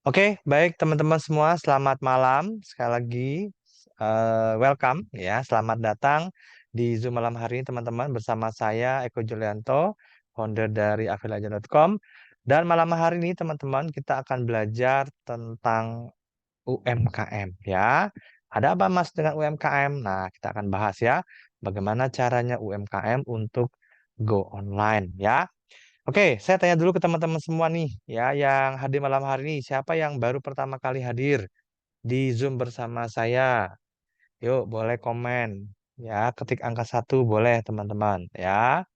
Oke, baik teman-teman semua, selamat malam. Sekali lagi, welcome ya, selamat datang di Zoom malam hari ini teman-teman bersama saya Eko Julianto, founder dari afiliaja.com. Dan malam hari ini teman-teman kita akan belajar tentang UMKM ya. Ada apa Mas dengan UMKM? Nah, kita akan bahas ya, bagaimana caranya UMKM untuk go online ya. Oke, saya tanya dulu ke teman-teman semua nih, ya, yang hadir malam hari ini. Siapa yang baru pertama kali hadir di Zoom bersama saya? Yuk, boleh komen. Ya, ketik angka 1 boleh, teman-teman. Ya,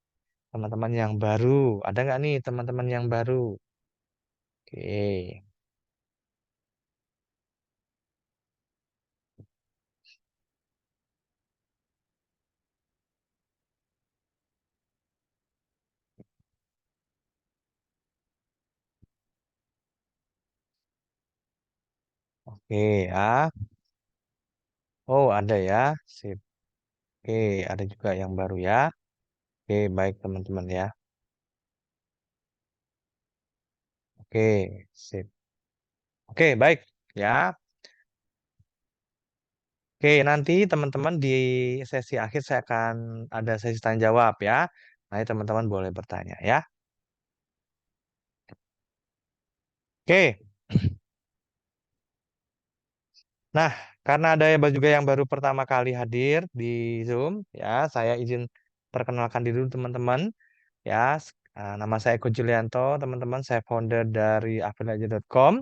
teman-teman yang baru. Ada nggak nih teman-teman yang baru? Oke, oke ya. Oh, ada ya. Sip. Oke, ada juga yang baru ya. Oke, baik teman-teman ya. Oke, sip. Oke, baik ya. Oke, nanti teman-teman di sesi akhir saya akan ada sesi tanya jawab ya. Nanti teman-teman boleh bertanya ya. Oke, nah karena ada yang juga yang baru pertama kali hadir di Zoom ya, saya izin perkenalkan diri dulu teman-teman ya. Nama saya Eko Julianto, teman-teman. Saya founder dari afiliaja.com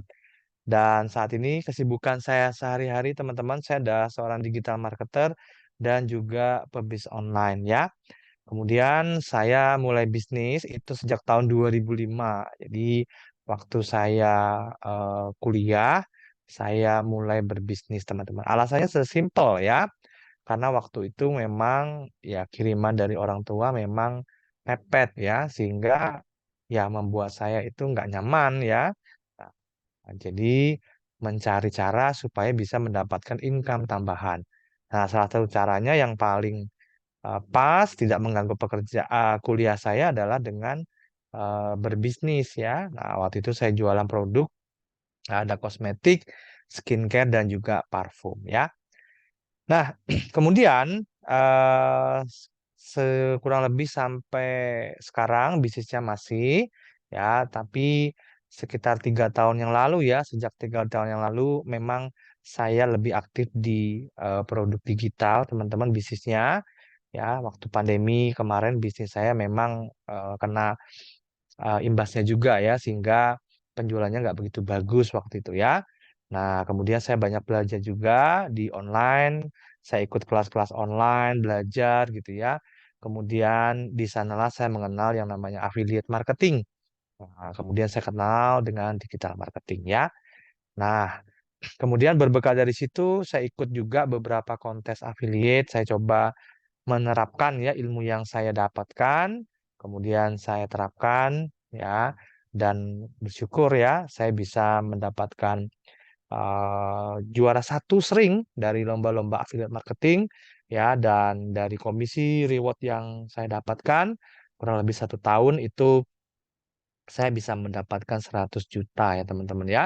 dan saat ini kesibukan saya sehari-hari teman-teman, saya adalah seorang digital marketer dan juga pebisnis online ya. Kemudian saya mulai bisnis itu sejak tahun 2005. Jadi waktu saya kuliah, saya mulai berbisnis teman-teman. Alasannya sesimpel ya, karena waktu itu memang ya kiriman dari orang tua memang mepet ya, sehingga ya membuat saya itu nggak nyaman ya. Nah, jadi mencari cara supaya bisa mendapatkan income tambahan. Nah, salah satu caranya yang paling pas tidak mengganggu kuliah saya adalah dengan berbisnis ya. Nah, waktu itu saya jualan produk, ada kosmetik, skincare dan juga parfum ya. Nah, kemudian eh kurang lebih sampai sekarang bisnisnya masih ya, tapi sekitar 3 tahun yang lalu ya, sejak 3 tahun yang lalu memang saya lebih aktif di produk digital, teman-teman bisnisnya. Ya, waktu pandemi kemarin bisnis saya memang kena imbasnya juga ya, sehingga penjualannya nggak begitu bagus waktu itu ya. Nah, kemudian saya banyak belajar juga di online, saya ikut kelas-kelas online, belajar gitu ya. Kemudian di sanalah saya mengenal yang namanya affiliate marketing. Nah, kemudian saya kenal dengan digital marketing ya. Nah, kemudian berbekal dari situ saya ikut juga beberapa kontes affiliate, saya coba menerapkan ya ilmu yang saya dapatkan, kemudian saya terapkan ya, dan bersyukur ya saya bisa mendapatkan juara satu sering dari lomba-lomba affiliate marketing ya, dan dari komisi reward yang saya dapatkan kurang lebih 1 tahun itu saya bisa mendapatkan 100 juta ya teman-teman ya.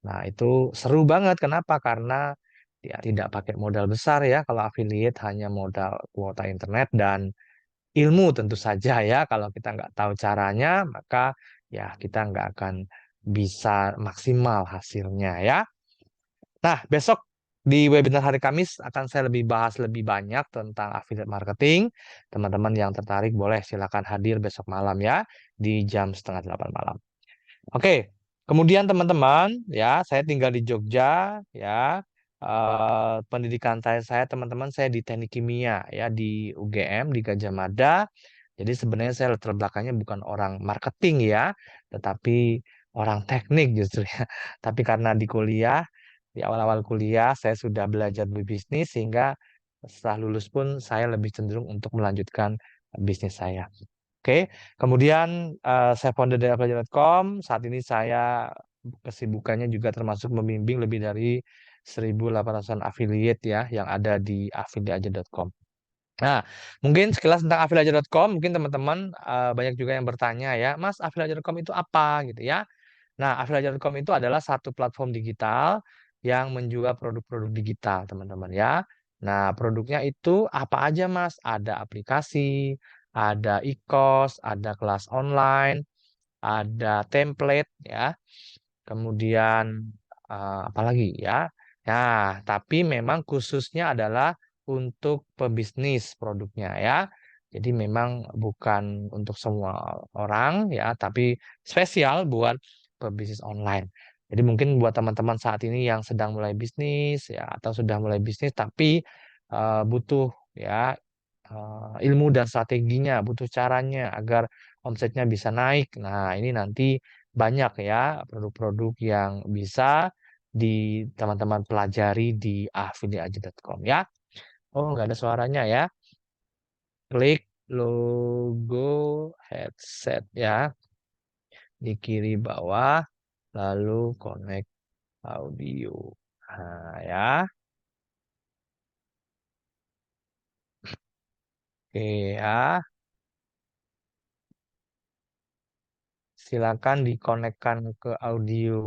Nah, itu seru banget. Kenapa? Karena ya tidak pakai modal besar ya. Kalau affiliate hanya modal kuota internet dan ilmu tentu saja ya. Kalau kita nggak tahu caranya, maka ya kita nggak akan bisa maksimal hasilnya ya. Nah, besok di webinar hari Kamis akan saya lebih bahas lebih banyak tentang affiliate marketing. Teman-teman yang tertarik boleh silakan hadir besok malam ya di jam setengah 8 malam. Oke, kemudian teman-teman, ya, saya tinggal di Jogja, ya. Pendidikan saya teman-teman, saya di Teknik Kimia, ya, di UGM, di Gajah Mada. Jadi sebenarnya saya latar belakangnya bukan orang marketing ya, tetapi orang teknik justru ya. Tapi karena di kuliah, di awal-awal kuliah, saya sudah belajar berbisnis, sehingga setelah lulus pun saya lebih cenderung untuk melanjutkan bisnis saya. Oke, kemudian saya founder dari Afiliaja.com. Saat ini saya kesibukannya juga termasuk membimbing lebih dari 1.800-an affiliate ya yang ada di afiliaja.com. Nah, mungkin sekilas tentang afiliaja.com, mungkin teman-teman banyak juga yang bertanya ya, Mas, afiliaja.com itu apa gitu ya. Nah, affiliate.com itu adalah satu platform digital yang menjual produk-produk digital, teman-teman ya. Nah, produknya itu apa aja, Mas? Ada aplikasi, ada e-course, ada kelas online, ada template ya. Kemudian apa lagi ya? Nah, tapi memang khususnya adalah untuk pebisnis produknya ya. Jadi memang bukan untuk semua orang ya, tapi spesial buat pebisnis online. Jadi mungkin buat teman-teman saat ini yang sedang mulai bisnis ya atau sudah mulai bisnis tapi butuh ya ilmu dan strateginya, butuh caranya agar omsetnya bisa naik. Nah, ini nanti banyak ya produk-produk yang bisa di teman-teman pelajari di affiliateaja.com ya. Oh, nggak ada suaranya ya. Klik logo headset ya di kiri bawah, lalu connect audio. Nah, ya. Oke ya. Silakan dikonekkan ke audio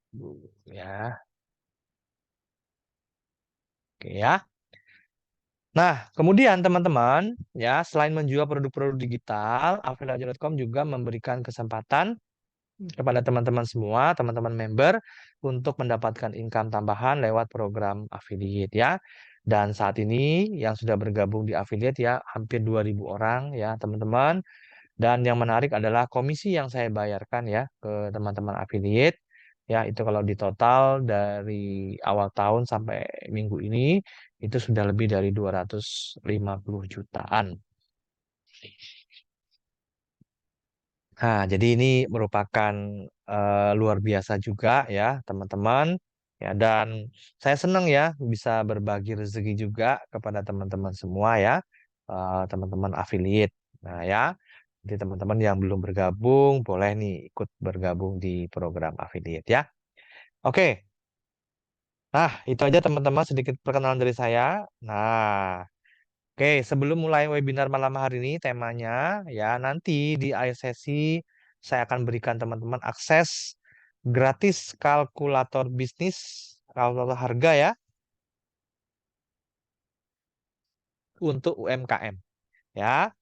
dulu ya. Oke ya. Nah, kemudian teman-teman, ya selain menjual produk-produk digital, Affiliate.com juga memberikan kesempatan kepada teman-teman semua, teman-teman member, untuk mendapatkan income tambahan lewat program affiliate ya. Dan saat ini yang sudah bergabung di affiliate ya, hampir 2.000 orang ya teman-teman. Dan yang menarik adalah komisi yang saya bayarkan ya ke teman-teman affiliate. Ya, itu kalau di total dari awal tahun sampai minggu ini itu sudah lebih dari 250 jutaan. Nah, jadi ini merupakan luar biasa juga ya, teman-teman. Ya, dan saya senang ya bisa berbagi rezeki juga kepada teman-teman semua ya, teman-teman affiliate. Nah, ya. Jadi teman-teman yang belum bergabung boleh nih ikut bergabung di program affiliate ya. Oke. Nah, itu aja teman-teman sedikit perkenalan dari saya. Nah, oke, sebelum mulai webinar malam hari ini, temanya ya nanti di akhir sesi saya akan berikan teman-teman akses gratis kalkulator bisnis, kalkulator harga ya untuk UMKM. Ya,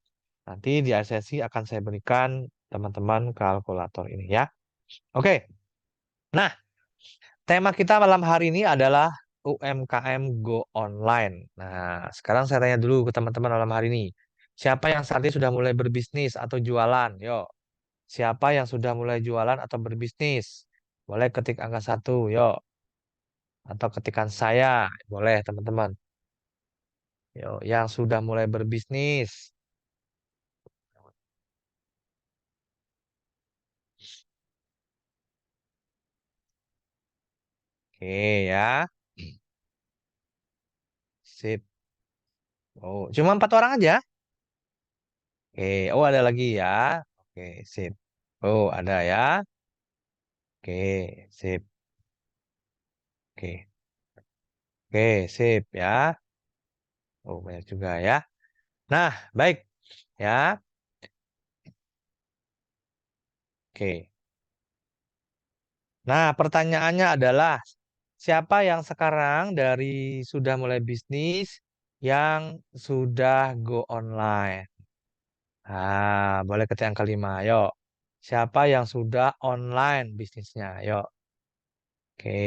nanti di akhir sesi akan saya berikan teman-teman kalkulator ini ya. Oke, nah tema kita malam hari ini adalah UMKM Go Online. Nah, sekarang saya tanya dulu ke teman-teman malam hari ini. Siapa yang saat ini sudah mulai berbisnis atau jualan? Yuk. Siapa yang sudah mulai jualan atau berbisnis? Boleh ketik angka satu, yuk. Atau ketikan saya, boleh teman-teman. Yuk, yang sudah mulai berbisnis. Oke ya, sip. Oh, cuma 4 orang aja. Oke, oh ada lagi ya. Oke, sip. Oh, ada ya. Oke, sip. Oke, oke, sip ya. Oh, banyak juga ya. Nah, baik ya. Oke. Nah, pertanyaannya adalah siapa yang sekarang dari sudah mulai bisnis yang sudah go online? Boleh ketik angka 5. Yuk. Siapa yang sudah online bisnisnya? Yuk. Oke.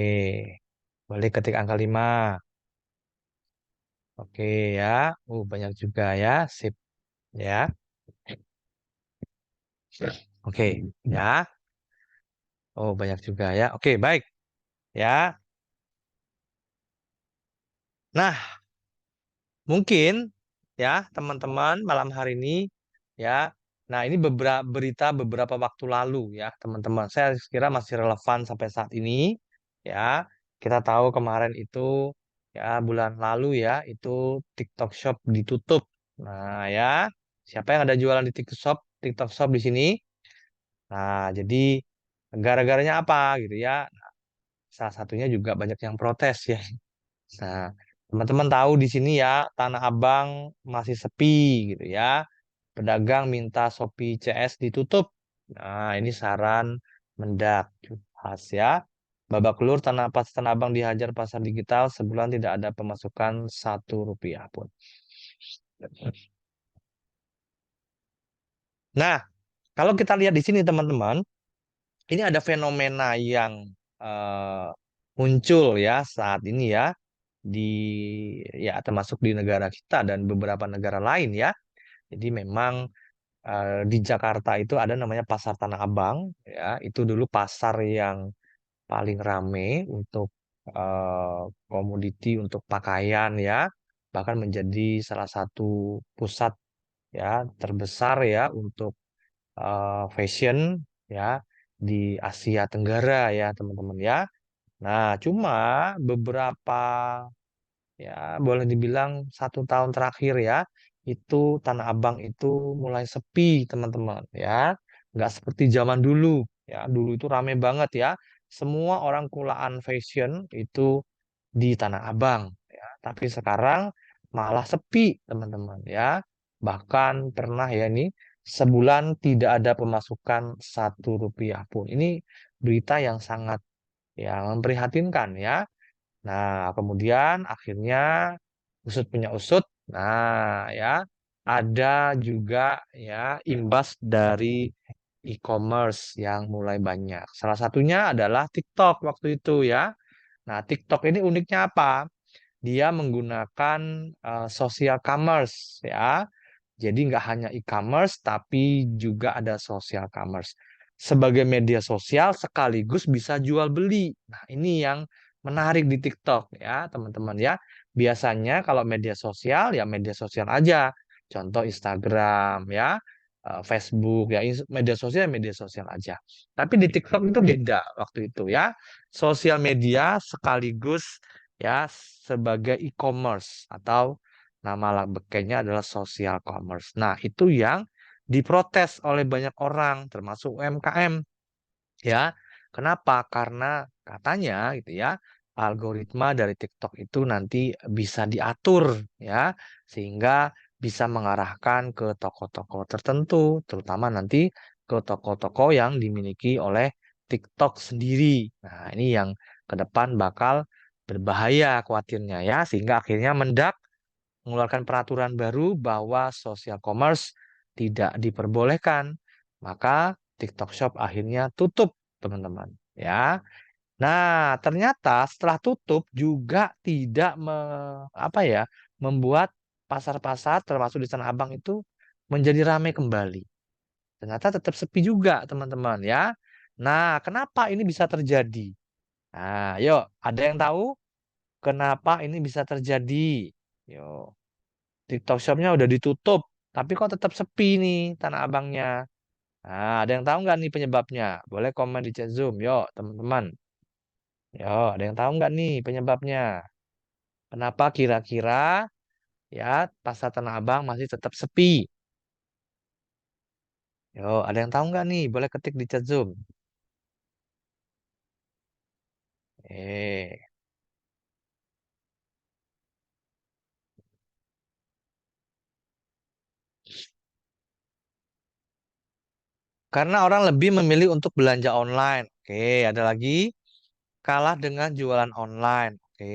Boleh ketik angka 5. Oke ya. Banyak juga ya. Sip ya. Oke ya. Oh, banyak juga ya. Oke, baik ya. Nah, mungkin ya teman-teman malam hari ini ya. Nah, ini beberapa berita beberapa waktu lalu ya, teman-teman. Saya kira masih relevan sampai saat ini ya. Kita tahu kemarin itu ya bulan lalu ya, itu TikTok Shop ditutup. Nah, ya. Siapa yang ada jualan di TikTok Shop, TikTok Shop di sini? Nah, jadi gara-garanya apa gitu ya? Salah satunya juga banyak yang protes ya. Nah, teman-teman tahu di sini ya, Tanah Abang masih sepi gitu ya. Pedagang minta Shopee CS ditutup. Nah, ini saran mendak. Khas ya. Babak belur Tanah Abang dihajar pasar digital sebulan tidak ada pemasukan 1 rupiah pun. Nah, kalau kita lihat di sini teman-teman, ini ada fenomena yang eh, muncul ya saat ini ya di ya termasuk di negara kita dan beberapa negara lain ya. Jadi memang di Jakarta itu ada namanya Pasar Tanah Abang ya. Itu dulu pasar yang paling rame untuk komoditi untuk pakaian ya. Bahkan menjadi salah satu pusat ya terbesar ya untuk fashion ya di Asia Tenggara ya teman-teman ya. Nah, cuma beberapa ya boleh dibilang 1 tahun terakhir ya itu Tanah Abang itu mulai sepi teman-teman ya. Nggak seperti zaman dulu ya. Dulu itu rame banget ya. Semua orang kulaan fashion itu di Tanah Abang ya. Tapi sekarang malah sepi teman-teman ya. Bahkan pernah ya ini sebulan tidak ada pemasukan 1 rupiah pun. Ini berita yang sangat ya memprihatinkan ya. Nah, kemudian akhirnya usut punya usut. Nah, ya ada juga ya imbas dari e-commerce yang mulai banyak. Salah satunya adalah TikTok waktu itu ya. Nah, TikTok ini uniknya apa? Dia menggunakan social commerce ya. Jadi nggak hanya e-commerce, tapi juga ada social commerce. Sebagai media sosial sekaligus bisa jual beli. Nah, ini yang menarik di TikTok ya, teman-teman ya. Biasanya kalau media sosial aja. Contoh Instagram ya, Facebook ya, media sosial aja. Tapi di TikTok itu beda waktu itu ya. Sosial media sekaligus ya sebagai e-commerce atau nama bekenya adalah social commerce. Nah, itu yang diprotes oleh banyak orang, termasuk UMKM, ya. Kenapa? Karena katanya gitu ya, algoritma dari TikTok itu nanti bisa diatur, ya, sehingga bisa mengarahkan ke toko-toko tertentu, terutama nanti ke toko-toko yang dimiliki oleh TikTok sendiri. Nah, ini yang ke depan bakal berbahaya khawatirnya ya, sehingga akhirnya mengeluarkan peraturan baru bahwa social commerce tidak diperbolehkan. Maka TikTok Shop akhirnya tutup, teman-teman. Ya. Nah, ternyata setelah tutup juga tidak apa ya, membuat pasar-pasar termasuk di Tanah Abang itu menjadi ramai kembali. Ternyata tetap sepi juga, teman-teman ya. Nah, kenapa ini bisa terjadi? Nah, yuk, ada yang tahu kenapa ini bisa terjadi? Yuk. TikTok Shopnya udah ditutup, tapi kok tetap sepi nih Tanah Abangnya. Nah, ada yang tahu nggak nih penyebabnya? Boleh komen di chat Zoom, yuk teman-teman. Yo, ada yang tahu nggak nih penyebabnya? Kenapa kira-kira ya pasar Tanah Abang masih tetap sepi? Yo, ada yang tahu nggak nih? Boleh ketik di chat Zoom. Eh, karena orang lebih memilih untuk belanja online. Oke, ada lagi kalah dengan jualan online. Oke,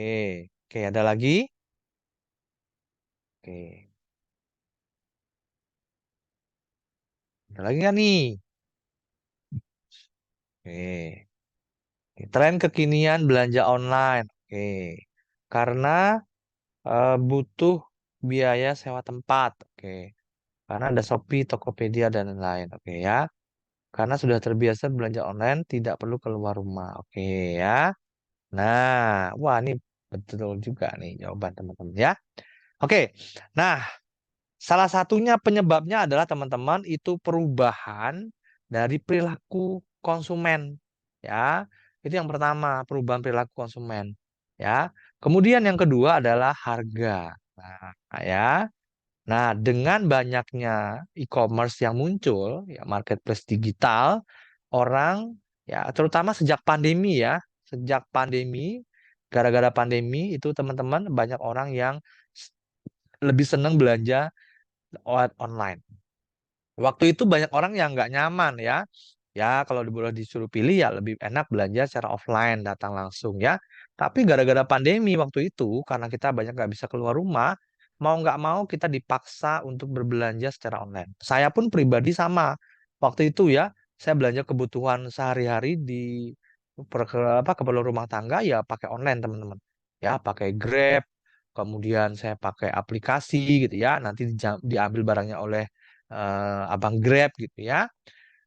oke, ada lagi. Oke, ada lagi nggak nih? Oke. Tren kekinian belanja online. Oke. Karena butuh biaya sewa tempat. Oke. Karena ada Shopee, Tokopedia, dan lain-lain. Oke ya. Karena sudah terbiasa belanja online, tidak perlu keluar rumah. Oke ya. Nah, wah ini betul juga nih jawaban teman-teman ya. Oke. Nah, salah satunya penyebabnya adalah teman-teman itu perubahan dari perilaku konsumen. Ya, itu yang pertama, perubahan perilaku konsumen. Ya, kemudian yang kedua adalah harga. Nah, ya. Nah, dengan banyaknya e-commerce yang muncul, ya marketplace digital, orang ya terutama sejak pandemi ya, sejak pandemi, gara-gara pandemi itu teman-teman banyak orang yang s- lebih senang belanja lewat online. Waktu itu banyak orang yang nggak nyaman ya, Ya, kalau boleh disuruh pilih ya lebih enak belanja secara offline, datang langsung ya. Tapi gara-gara pandemi waktu itu, karena kita banyak nggak bisa keluar rumah, mau nggak mau kita dipaksa untuk berbelanja secara online. Saya pun pribadi sama. Waktu itu ya, saya belanja kebutuhan sehari-hari di keperluan rumah tangga ya pakai online teman-teman. Ya, pakai Grab, kemudian saya pakai aplikasi gitu ya. Nanti diambil barangnya oleh abang Grab gitu ya.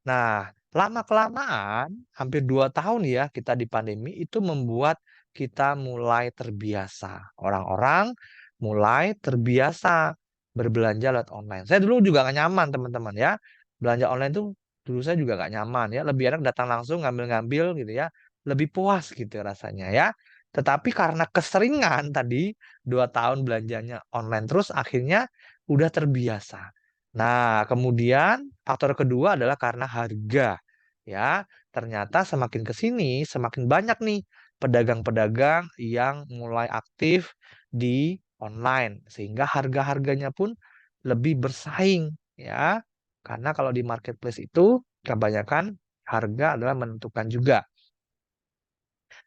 Nah, lama-kelamaan, hampir 2 tahun ya kita di pandemi itu membuat kita mulai terbiasa. Orang-orang mulai terbiasa berbelanja lewat online. Saya dulu juga gak nyaman teman-teman ya. Belanja online tuh dulu saya juga gak nyaman ya. Lebih enak datang langsung ngambil-ngambil gitu ya. Lebih puas gitu rasanya ya. Tetapi karena keseringan tadi 2 tahun belanjanya online terus akhirnya udah terbiasa. Nah, kemudian faktor kedua adalah karena harga. Ya, ternyata semakin ke sini semakin banyak nih pedagang-pedagang yang mulai aktif di online sehingga harga-harganya pun lebih bersaing ya. Karena kalau di marketplace itu kebanyakan harga adalah menentukan juga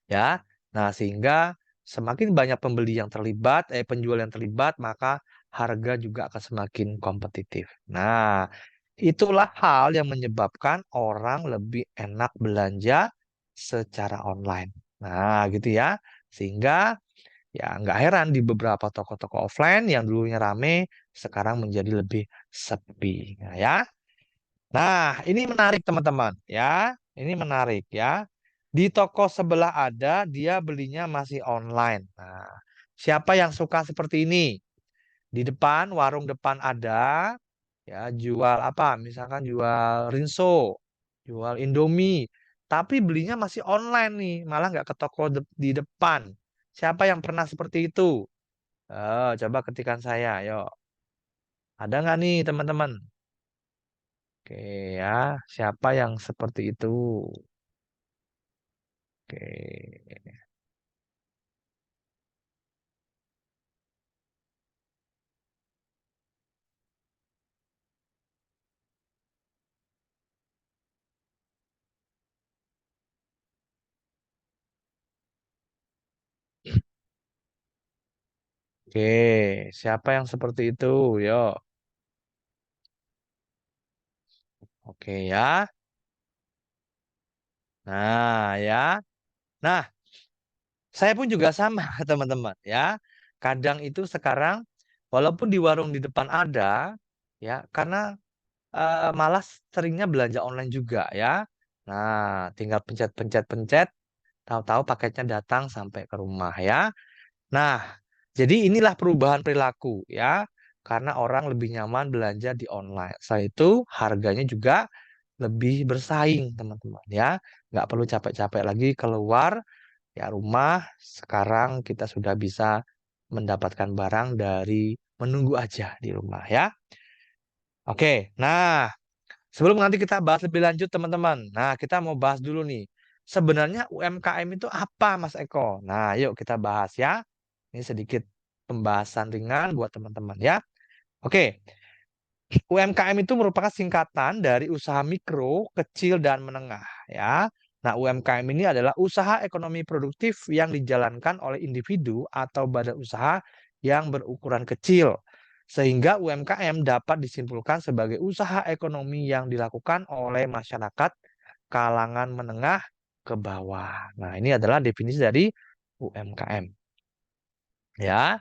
ya. Nah, sehingga semakin banyak pembeli yang terlibat, penjual yang terlibat, maka harga juga akan semakin kompetitif. Nah, itulah hal yang menyebabkan orang lebih enak belanja secara online. Nah, gitu ya. Sehingga ya nggak heran di beberapa toko-toko offline yang dulunya rame, sekarang menjadi lebih sepi. Nah, ya. Nah, ini menarik teman-teman ya. Ini menarik ya. Di toko sebelah ada, dia belinya masih online. Nah, siapa yang suka seperti ini? Di depan, warung depan ada, ya jual apa? Misalkan jual rinso, jual Indomie. Tapi belinya masih online nih, malah nggak ke toko di depan. Siapa yang pernah seperti itu? Coba ketikan saya, yuk. Ada nggak nih teman-teman? Oke ya, siapa yang seperti itu? Oke, oke, siapa yang seperti itu? Yo, oke ya. Nah ya, nah saya pun juga sama teman-teman ya. Kadang itu sekarang, walaupun di warung di depan ada, ya karena malah seringnya belanja online juga ya. Nah, tinggal pencet-pencet-pencet, tahu-tahu paketnya datang sampai ke rumah ya. Nah, jadi inilah perubahan perilaku ya, karena orang lebih nyaman belanja di online. Selain itu, harganya juga lebih bersaing, teman-teman ya. Nggak perlu capek-capek lagi keluar ya rumah. Sekarang kita sudah bisa mendapatkan barang dari menunggu aja di rumah ya. Oke, nah sebelum nanti kita bahas lebih lanjut, teman-teman. Nah, kita mau bahas dulu nih. Sebenarnya UMKM itu apa, Mas Eko? Nah, yuk kita bahas ya. Ini sedikit pembahasan ringan buat teman-teman ya. Oke, UMKM itu merupakan singkatan dari usaha mikro, kecil, dan menengah ya. Nah, UMKM ini adalah usaha ekonomi produktif yang dijalankan oleh individu atau badan usaha yang berukuran kecil. Sehingga UMKM dapat disimpulkan sebagai usaha ekonomi yang dilakukan oleh masyarakat kalangan menengah ke bawah. Nah, ini adalah definisi dari UMKM ya.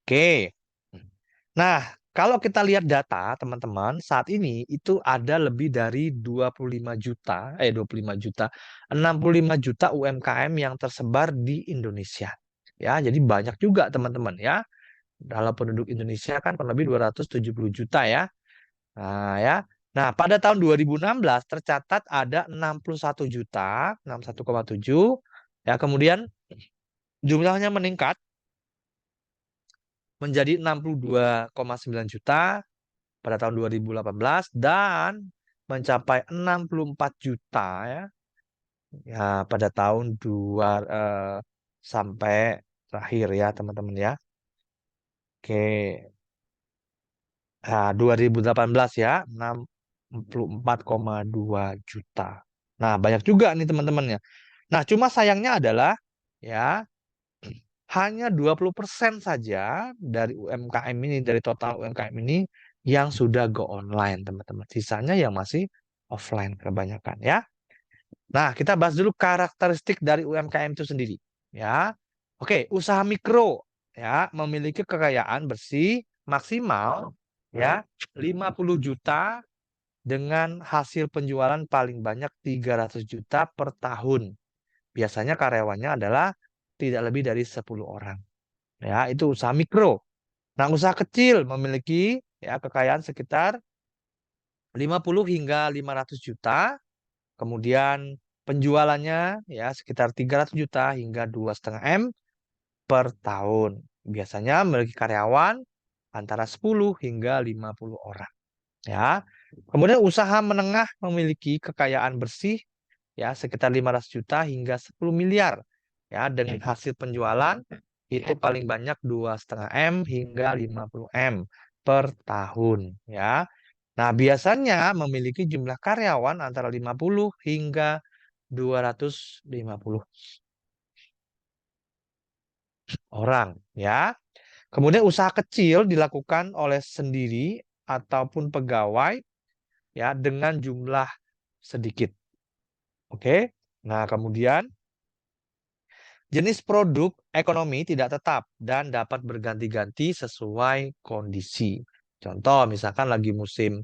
Oke. Nah, kalau kita lihat data, teman-teman, saat ini itu ada lebih dari 25 juta, 25 juta, 65 juta UMKM yang tersebar di Indonesia. Ya, jadi banyak juga, teman-teman, ya. Dalam penduduk Indonesia kan kurang lebih 270 juta ya. Nah, ya. Nah, pada tahun 2016 tercatat ada 61 juta, 61,7. Ya, kemudian jumlahnya meningkat menjadi 62,9 juta pada tahun 2018 dan mencapai 64 juta ya, ya pada tahun sampai terakhir ya teman-teman ya. Oke. Nah, 2018 ya 64,2 juta. Nah, banyak juga nih teman-temannya. Nah, cuma sayangnya adalah ya hanya 20% saja dari UMKM ini, dari total UMKM ini yang sudah go online, teman-teman. Sisanya yang masih offline kebanyakan ya. Nah, kita bahas dulu karakteristik dari UMKM itu sendiri ya. Oke, usaha mikro ya memiliki kekayaan bersih maksimal ya 50 juta dengan hasil penjualan paling banyak 300 juta per tahun. Biasanya karyawannya adalah tidak lebih dari 10 orang. Ya, itu usaha mikro. Nah, usaha kecil memiliki ya kekayaan sekitar 50 hingga 500 juta. Kemudian penjualannya ya sekitar 300 juta hingga 2,5 M per tahun. Biasanya memiliki karyawan antara 10 hingga 50 orang. Ya. Kemudian usaha menengah memiliki kekayaan bersih ya sekitar 500 juta hingga 10 miliar ya dengan hasil penjualan itu paling banyak 2,5 M hingga 50 M per tahun ya. Nah, biasanya memiliki jumlah karyawan antara 50 hingga 250 orang ya. Kemudian usaha kecil dilakukan oleh sendiri ataupun pegawai ya dengan jumlah sedikit. Oke. Nah, kemudian jenis produk ekonomi tidak tetap dan dapat berganti-ganti sesuai kondisi. Contoh, misalkan lagi musim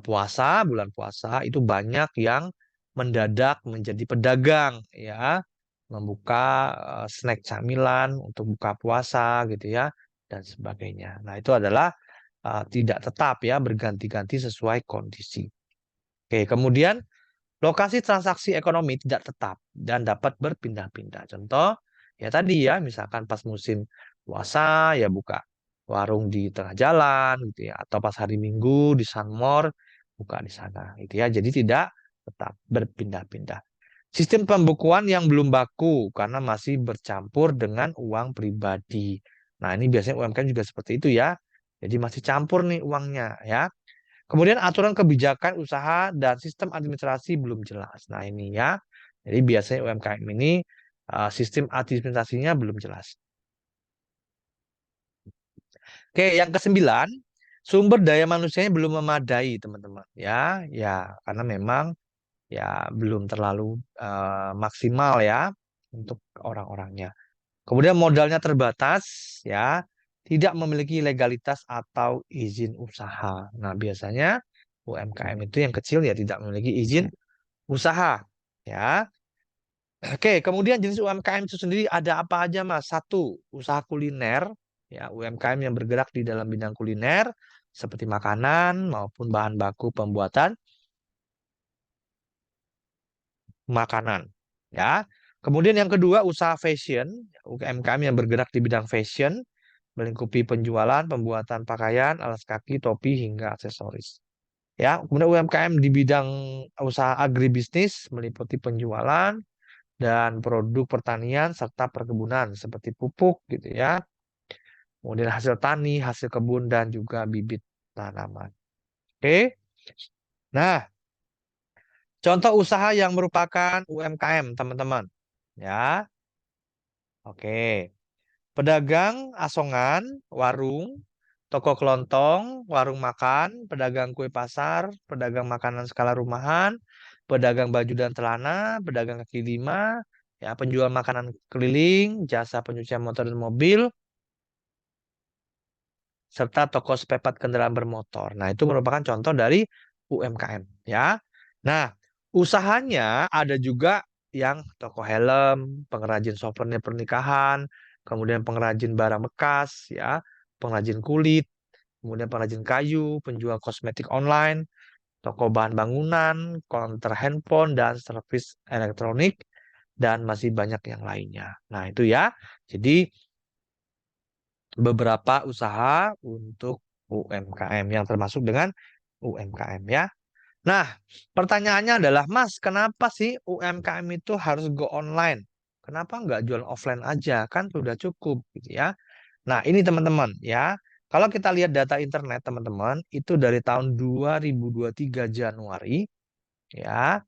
puasa, bulan puasa itu banyak yang mendadak menjadi pedagang ya, membuka snack camilan untuk buka puasa gitu ya dan sebagainya. Nah, itu adalah tidak tetap ya, berganti-ganti sesuai kondisi. Oke, kemudian lokasi transaksi ekonomi tidak tetap dan dapat berpindah-pindah. Contoh, ya tadi ya, misalkan pas musim puasa ya buka warung di tengah jalan gitu ya, atau pas hari Minggu di Sunmore buka di sana gitu ya. Jadi tidak tetap berpindah-pindah. Sistem pembukuan yang belum baku karena masih bercampur dengan uang pribadi. Nah, ini biasanya UMKM juga seperti itu ya. Jadi masih campur nih uangnya ya. Kemudian aturan kebijakan usaha dan sistem administrasi belum jelas. Nah ini ya, jadi biasanya UMKM ini sistem administrasinya belum jelas. Oke, yang kesembilan, sumber daya manusianya belum memadai, teman-teman. Ya, ya, karena memang ya belum terlalu maksimal ya untuk orang-orangnya. Kemudian modalnya terbatas, ya, tidak memiliki legalitas atau izin usaha. Nah, biasanya UMKM itu yang kecil ya tidak memiliki izin usaha. Ya, oke. Kemudian jenis UMKM itu sendiri ada apa aja, Mas? Satu, usaha kuliner. Ya, UMKM yang bergerak di dalam bidang kuliner seperti makanan maupun bahan baku pembuatan makanan. Ya. Kemudian yang kedua, usaha fashion. UMKM yang bergerak di bidang fashion melingkupi penjualan, pembuatan pakaian, alas kaki, topi hingga aksesoris. Ya, kemudian UMKM di bidang usaha agribisnis meliputi penjualan dan produk pertanian serta perkebunan seperti pupuk gitu ya. Kemudian hasil tani, hasil kebun dan juga bibit tanaman. Oke. Nah, contoh usaha yang merupakan UMKM, teman-teman. Ya. Oke. Pedagang asongan, warung, toko kelontong, warung makan, pedagang kue pasar, pedagang makanan skala rumahan, pedagang baju dan celana, pedagang kaki lima, ya, penjual makanan keliling, jasa penyucian motor dan mobil, serta toko spare kendaraan bermotor. Nah, itu merupakan contoh dari UMKM, ya. Nah, usahanya ada juga yang toko helm, pengrajin souvenir pernikahan, kemudian pengrajin barang bekas, ya, pengrajin kulit, kemudian pengrajin kayu, penjual kosmetik online, toko bahan bangunan, konter handphone, dan servis elektronik, dan masih banyak yang lainnya. Nah, itu ya. Jadi, beberapa usaha untuk UMKM yang termasuk dengan UMKM ya. Nah, pertanyaannya adalah, Mas, kenapa sih UMKM itu harus go online? Kenapa nggak jual offline aja? Kan sudah cukup gitu ya. Nah, ini teman-teman ya. Kalau kita lihat data internet teman-teman, itu dari tahun 2023 Januari ya,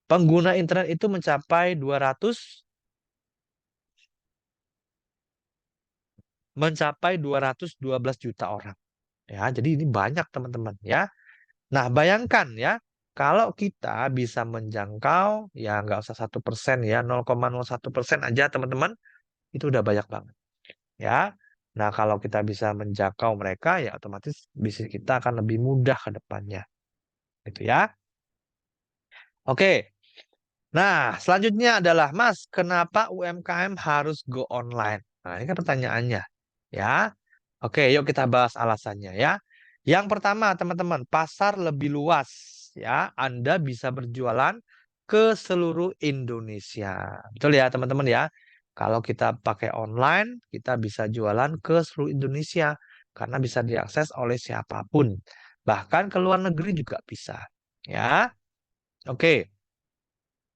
pengguna internet itu mencapai 212 juta orang. Ya, jadi ini banyak teman-teman ya. Nah, bayangkan ya, kalau kita bisa menjangkau, ya nggak usah 1% ya, 0,01% aja teman-teman, itu udah banyak banget ya. Nah, kalau kita bisa menjangkau mereka, ya otomatis bisnis kita akan lebih mudah ke depannya, gitu ya. Oke, nah selanjutnya adalah, Mas, kenapa UMKM harus go online? Nah, ini kan pertanyaannya, ya. Oke, yuk kita bahas alasannya ya. Yang pertama, teman-teman, pasar lebih luas ya. Anda bisa berjualan ke seluruh Indonesia. Betul ya, teman-teman ya. Kalau kita pakai online, kita bisa jualan ke seluruh Indonesia karena bisa diakses oleh siapapun. Bahkan ke luar negeri juga bisa. Ya. Oke.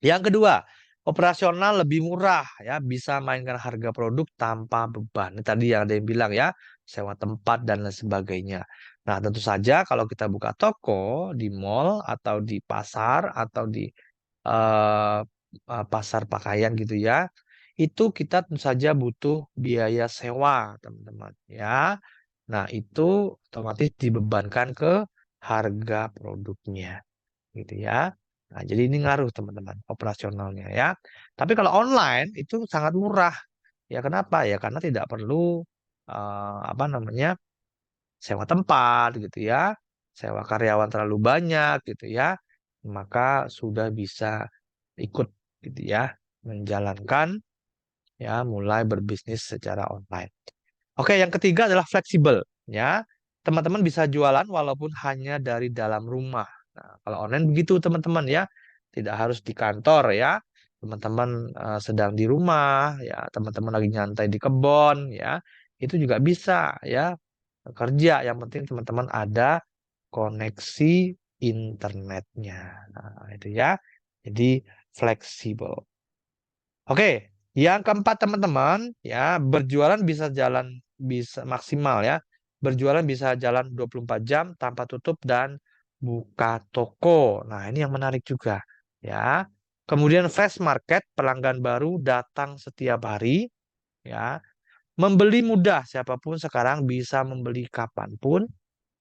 Yang kedua, operasional lebih murah ya, bisa mainkan harga produk tanpa beban. Ini tadi yang ada yang bilang ya, sewa tempat dan lain sebagainya. Nah, tentu saja kalau kita buka toko di mall atau di pasar atau di eh, pasar pakaian gitu ya, itu kita tentu saja butuh biaya sewa, teman-teman ya. Nah, itu otomatis dibebankan ke harga produknya gitu ya. Nah, jadi ini ngaruh teman-teman operasionalnya ya. Tapi kalau online itu sangat murah. Ya kenapa? Ya karena tidak perlu apa namanya? Sewa tempat gitu ya. Sewa karyawan terlalu banyak gitu ya. Maka sudah bisa ikut gitu ya menjalankan ya mulai berbisnis secara online. Oke, yang ketiga adalah fleksibel ya. Teman-teman bisa jualan walaupun hanya dari dalam rumah. Nah, kalau online begitu teman-teman ya, tidak harus di kantor ya. Teman-teman sedang di rumah ya, teman-teman lagi nyantai di kebun ya, itu juga bisa ya kerja. Yang penting teman-teman ada koneksi internetnya. Nah, itu ya. Jadi fleksibel. Oke, yang keempat teman-teman ya, berjualan bisa jalan bisa maksimal ya. Berjualan bisa jalan 24 jam tanpa tutup dan buka toko. Nah, ini yang menarik juga ya. Kemudian fresh market, pelanggan baru datang setiap hari ya. Membeli mudah, siapapun sekarang bisa membeli kapanpun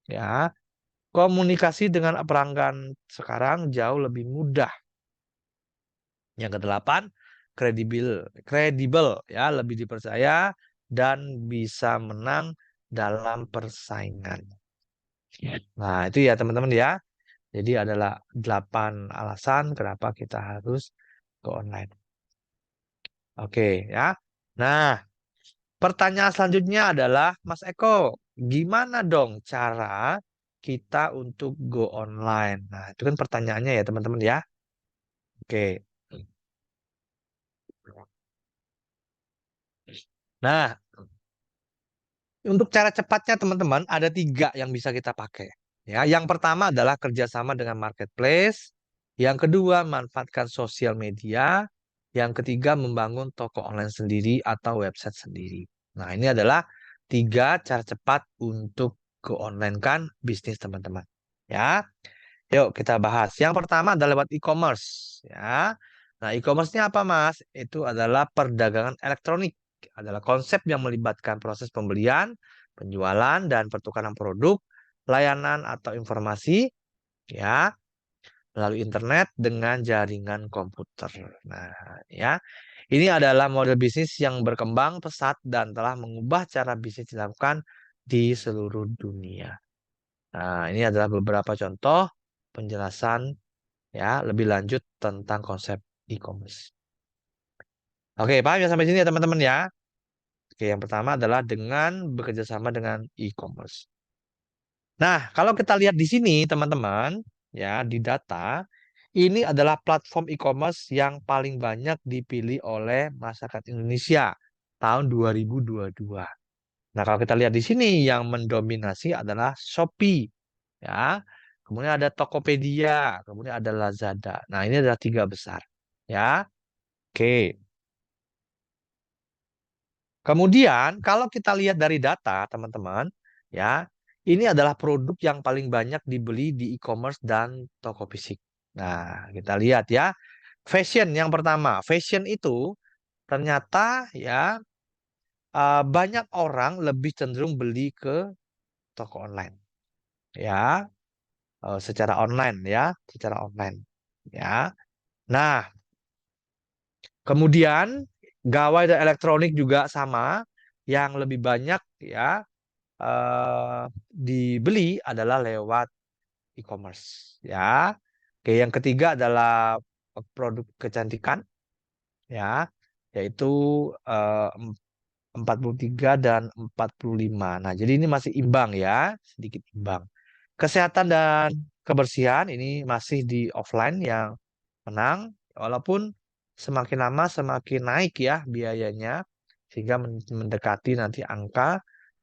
ya. Komunikasi dengan pelanggan sekarang jauh lebih mudah. Yang kedelapan, kredibel ya, lebih dipercaya dan bisa menang dalam persaingan. Nah, itu ya teman-teman ya. Jadi adalah 8 alasan kenapa kita harus ke online. Oke ya. Nah, pertanyaan selanjutnya adalah, Mas Eko, gimana dong cara kita untuk go online? Nah, itu kan pertanyaannya ya teman-teman ya. Oke. Nah, untuk cara cepatnya teman-teman ada 3 yang bisa kita pakai. Ya, yang pertama adalah kerjasama dengan marketplace. Yang kedua, manfaatkan sosial media. Yang ketiga, membangun toko online sendiri atau website sendiri. Nah, ini adalah 3 cara cepat untuk ke online kan bisnis teman-teman. Ya, yuk kita bahas. Yang pertama adalah lewat e-commerce. Ya, nah e-commerce-nya apa Mas? Itu adalah perdagangan elektronik. Adalah konsep yang melibatkan proses pembelian, penjualan, dan pertukaran produk, layanan atau informasi, ya, melalui internet dengan jaringan komputer. Nah, ya, ini adalah model bisnis yang berkembang pesat dan telah mengubah cara bisnis dilakukan di seluruh dunia. Nah, ini adalah beberapa contoh penjelasan ya lebih lanjut tentang konsep e-commerce. Oke, paham ya sampai sini ya teman-teman ya. Oke, yang pertama adalah dengan bekerja sama dengan e-commerce. Nah, kalau kita lihat di sini, teman-teman, ya di data, ini adalah platform e-commerce yang paling banyak dipilih oleh masyarakat Indonesia tahun 2022. Nah, kalau kita lihat di sini, yang mendominasi adalah Shopee, ya. Kemudian ada Tokopedia, kemudian ada Lazada. Nah, ini adalah 3 besar, ya. Oke. Kemudian kalau kita lihat dari data, teman-teman, ya, ini adalah produk yang paling banyak dibeli di e-commerce dan toko fisik. Nah, kita lihat ya. Fashion yang pertama. Fashion itu ternyata ya banyak orang lebih cenderung beli ke toko online. Ya, secara online ya, secara online. Ya. Nah, kemudian gawai dan elektronik juga sama. Yang lebih banyak ya dibeli adalah lewat e-commerce. Ya. Oke, yang ketiga adalah produk kecantikan ya, yaitu eh, 43 dan 45. Nah, jadi ini masih imbang ya, sedikit imbang. Kesehatan dan kebersihan ini masih di offline yang menang, walaupun semakin lama semakin naik ya biayanya, sehingga mendekati nanti angka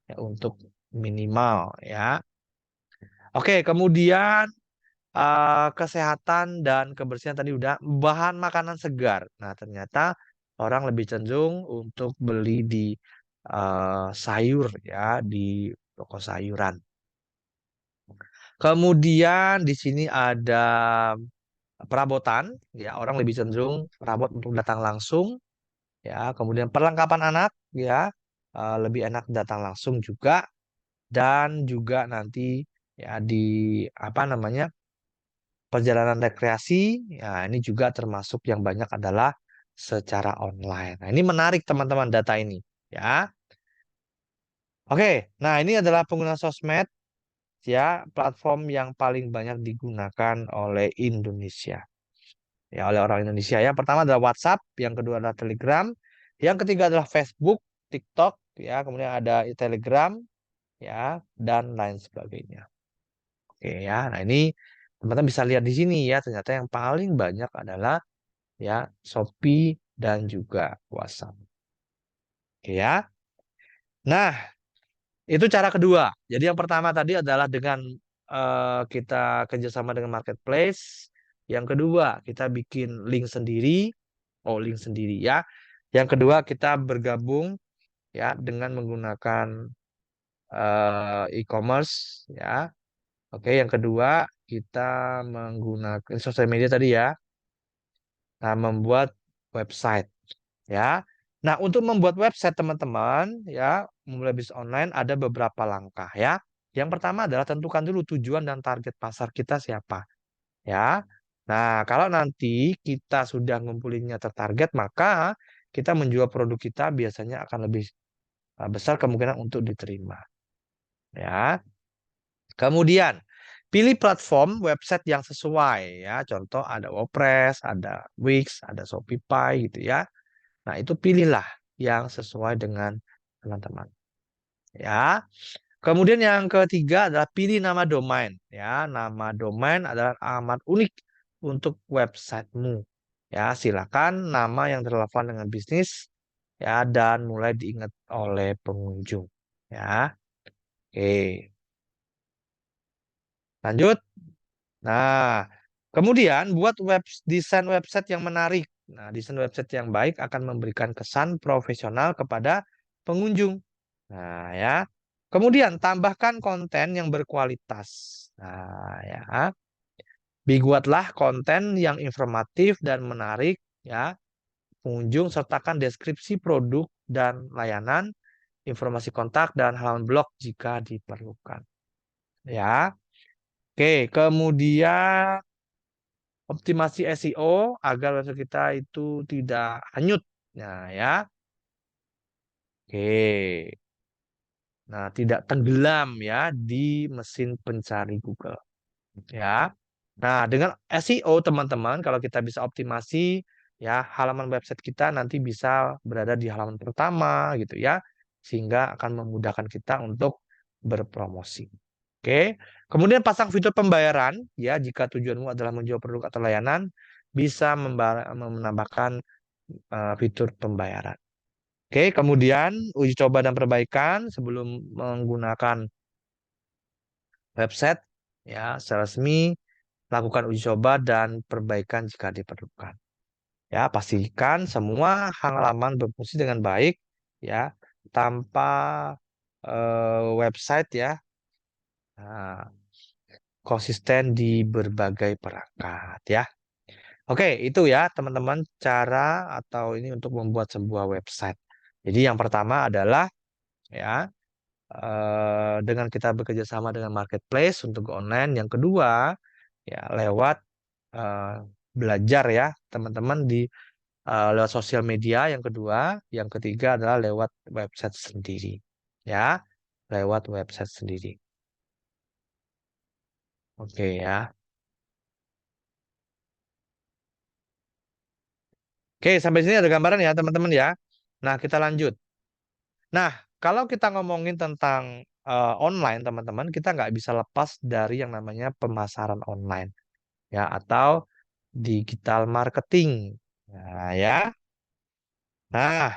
ya, untuk minimal ya. Oke, kemudian kesehatan dan kebersihan tadi udah, bahan makanan segar. Nah, ternyata orang lebih cenderung untuk beli di sayur ya, di toko sayuran. Kemudian di sini ada perabotan, ya orang lebih cenderung perabot untuk datang langsung, ya. Kemudian perlengkapan anak, ya lebih enak datang langsung juga, dan juga nanti ya di apa namanya, perjalanan rekreasi, ya ini juga termasuk yang banyak adalah secara online. Nah, ini menarik teman-teman data ini, ya. Oke, nah ini adalah pengguna sosmed ya, platform yang paling banyak digunakan oleh Indonesia. Ya, oleh orang Indonesia. Yang pertama adalah WhatsApp, yang kedua adalah Telegram, yang ketiga adalah Facebook, TikTok, ya, kemudian ada Telegram, ya, dan lain sebagainya. Oke ya, nah ini teman-teman bisa lihat di sini ya, ternyata yang paling banyak adalah ya Shopee dan juga WhatsApp. Oke ya. Nah, itu cara kedua. Jadi yang pertama tadi adalah dengan kita kerjasama dengan marketplace. Yang kedua, kita bikin link sendiri. Oh, link sendiri ya. Yang kedua, kita bergabung ya dengan menggunakan e-commerce ya. Oke, yang kedua, kita menggunakan sosial media tadi ya. Nah, membuat website ya. Nah, untuk membuat website teman-teman ya, memulai bisnis online ada beberapa langkah ya. Yang pertama adalah tentukan dulu tujuan dan target pasar kita siapa ya. Nah, kalau nanti kita sudah ngumpulinnya tertarget, maka kita menjual produk kita biasanya akan lebih besar kemungkinan untuk diterima ya. Kemudian pilih platform website yang sesuai ya. Contoh ada WordPress, ada Wix, ada Shopify gitu ya. Nah, itu pilihlah yang sesuai dengan teman-teman. Ya. Kemudian yang ketiga adalah pilih nama domain. Ya, nama domain adalah amat unik untuk websitemu. Ya, silakan nama yang relevan dengan bisnis ya, dan mulai diingat oleh pengunjung. Ya. Oke. Lanjut. Nah, kemudian buat desain website yang menarik. Nah, desain website yang baik akan memberikan kesan profesional kepada pengunjung. Nah, ya. Kemudian tambahkan konten yang berkualitas. Nah, ya. Dibuatlah konten yang informatif dan menarik, ya. Pengunjung sertakan deskripsi produk dan layanan, informasi kontak dan halaman blog jika diperlukan. Ya. Oke, kemudian optimasi SEO agar website kita itu tidak hanyut. Nah, ya. Oke. Nah, tidak tenggelam ya di mesin pencari Google. Ya. Nah, dengan SEO teman-teman, kalau kita bisa optimasi ya halaman website kita nanti bisa berada di halaman pertama gitu ya. Sehingga akan memudahkan kita untuk berpromosi. Oke. Kemudian pasang fitur pembayaran ya, jika tujuanmu adalah menjual produk atau layanan, bisa menambahkan fitur pembayaran. Oke, kemudian uji coba dan perbaikan sebelum menggunakan website ya secara resmi, lakukan uji coba dan perbaikan jika diperlukan. Ya, pastikan semua halaman berfungsi dengan baik ya, tanpa website ya. Nah, konsisten di berbagai perangkat ya. Oke, itu ya teman-teman cara atau ini untuk membuat sebuah website. Jadi yang pertama adalah ya dengan kita bekerja sama dengan marketplace untuk go online. Yang kedua ya lewat eh, belajar ya teman-teman di lewat sosial media. Yang kedua, yang ketiga adalah lewat website sendiri. Ya, lewat website sendiri. Oke ya. Oke, sampai sini ada gambaran ya teman-teman ya. Nah, kita lanjut. Nah, kalau kita ngomongin tentang online teman-teman, kita nggak bisa lepas dari yang namanya pemasaran online ya atau digital marketing. Nah, ya. Nah,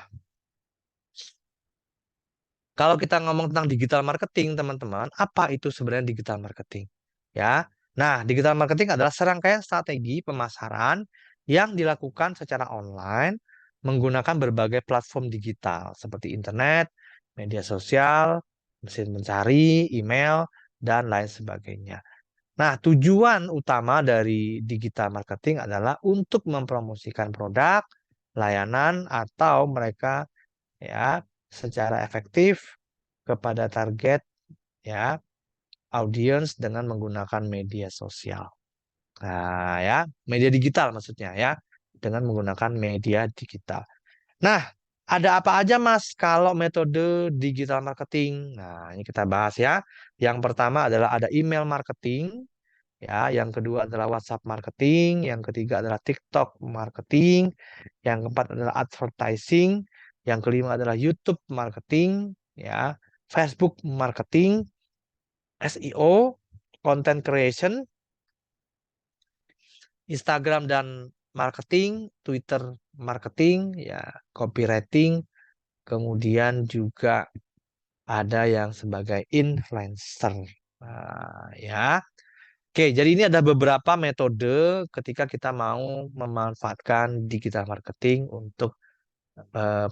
kalau kita ngomong tentang digital marketing, teman-teman, apa itu sebenarnya digital marketing? Ya. Nah, digital marketing adalah serangkaian strategi pemasaran yang dilakukan secara online menggunakan berbagai platform digital seperti internet, media sosial, mesin mencari, email, dan lain sebagainya. Nah, tujuan utama dari digital marketing adalah untuk mempromosikan produk, layanan, atau mereka ya secara efektif kepada target ya audiens dengan menggunakan media sosial. Nah, ya, media digital maksudnya ya, dengan menggunakan media digital. Nah, ada apa aja Mas kalau metode digital marketing? Nah, ini kita bahas ya. Yang pertama adalah ada email marketing, ya, yang kedua adalah WhatsApp marketing, yang ketiga adalah TikTok marketing, yang keempat adalah advertising, yang kelima adalah YouTube marketing, ya, Facebook marketing, SEO, content creation, Instagram dan marketing, Twitter marketing, ya, copywriting, kemudian juga ada yang sebagai influencer. Nah, ya. Oke, jadi ini ada beberapa metode ketika kita mau memanfaatkan digital marketing untuk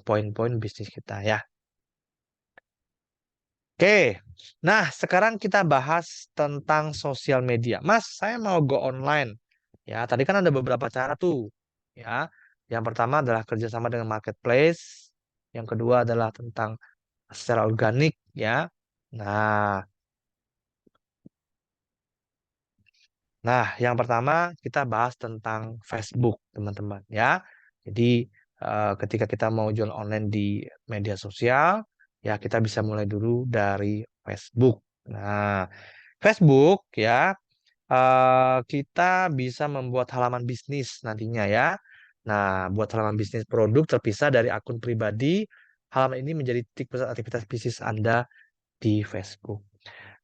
poin-poin bisnis kita ya. Oke, nah sekarang kita bahas tentang sosial media. Mas, saya mau go online. Ya, tadi kan ada beberapa cara tuh. Ya, yang pertama adalah kerjasama dengan marketplace. Yang kedua adalah tentang secara organik. Ya, nah, nah, yang pertama kita bahas tentang Facebook, teman-teman. Ya, jadi ketika kita mau jual online di media sosial, ya kita bisa mulai dulu dari Facebook. Nah, Facebook ya kita bisa membuat halaman bisnis nantinya ya. Nah, buat halaman bisnis produk terpisah dari akun pribadi. Halaman ini menjadi titik pusat aktivitas bisnis Anda di Facebook.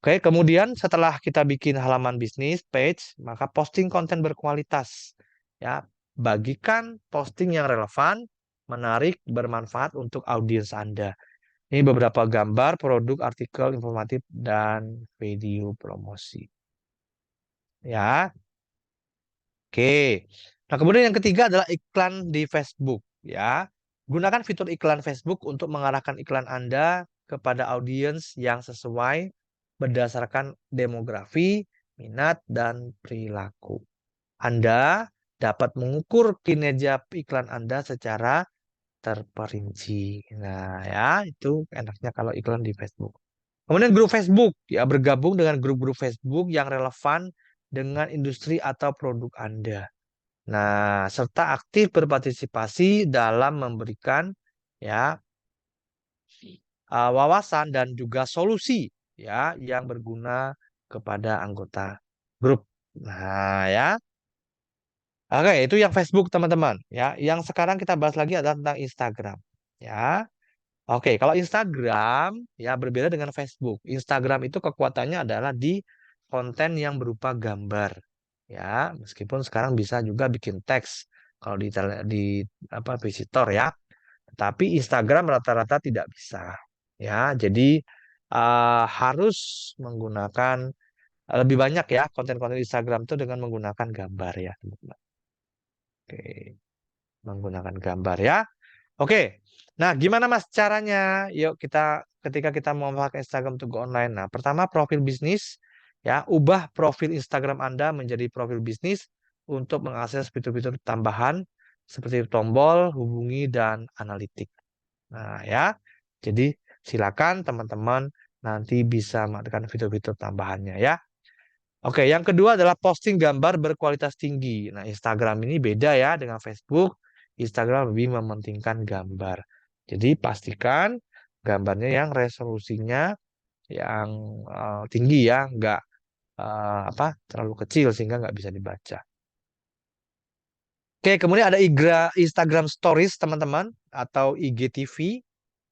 Oke, kemudian setelah kita bikin halaman bisnis page, maka posting konten berkualitas. Ya, bagikan posting yang relevan, menarik, bermanfaat untuk audiens Anda. Ini beberapa gambar, produk, artikel, informatif, dan video promosi. Ya, oke. Nah, kemudian yang ketiga adalah iklan di Facebook, ya. Gunakan fitur iklan Facebook untuk mengarahkan iklan Anda kepada audiens yang sesuai berdasarkan demografi, minat, dan perilaku. Anda dapat mengukur kinerja iklan Anda secara terperinci. Nah, ya, itu enaknya kalau iklan di Facebook. Kemudian grup Facebook, ya bergabung dengan grup-grup Facebook yang relevan dengan industri atau produk Anda. Nah, serta aktif berpartisipasi dalam memberikan ya wawasan dan juga solusi ya yang berguna kepada anggota grup. Nah, ya. Oke, itu yang Facebook, teman-teman. Ya, yang sekarang kita bahas lagi adalah tentang Instagram. Ya. Oke, kalau Instagram ya berbeda dengan Facebook. Instagram itu kekuatannya adalah di konten yang berupa gambar. Ya, meskipun sekarang bisa juga bikin teks kalau di apa visitor ya. Tapi Instagram rata-rata tidak bisa. Ya, jadi harus menggunakan lebih banyak ya konten-konten Instagram itu dengan menggunakan gambar ya, teman-teman. Oke, menggunakan gambar ya. Oke. Nah, gimana Mas caranya? Yuk kita ketika kita mau memakai Instagram untuk go online. Nah, pertama profil bisnis ya, ubah profil Instagram Anda menjadi profil bisnis untuk mengakses fitur-fitur tambahan seperti tombol, hubungi, dan analitik. Nah, ya. Jadi, silakan teman-teman nanti bisa menggunakan fitur-fitur tambahannya ya. Oke, yang kedua adalah posting gambar berkualitas tinggi. Nah, Instagram ini beda ya dengan Facebook. Instagram lebih mementingkan gambar. Jadi, pastikan gambarnya yang resolusinya yang tinggi ya, nggak terlalu kecil sehingga nggak bisa dibaca. Oke, kemudian ada Instagram Stories teman-teman atau IGTV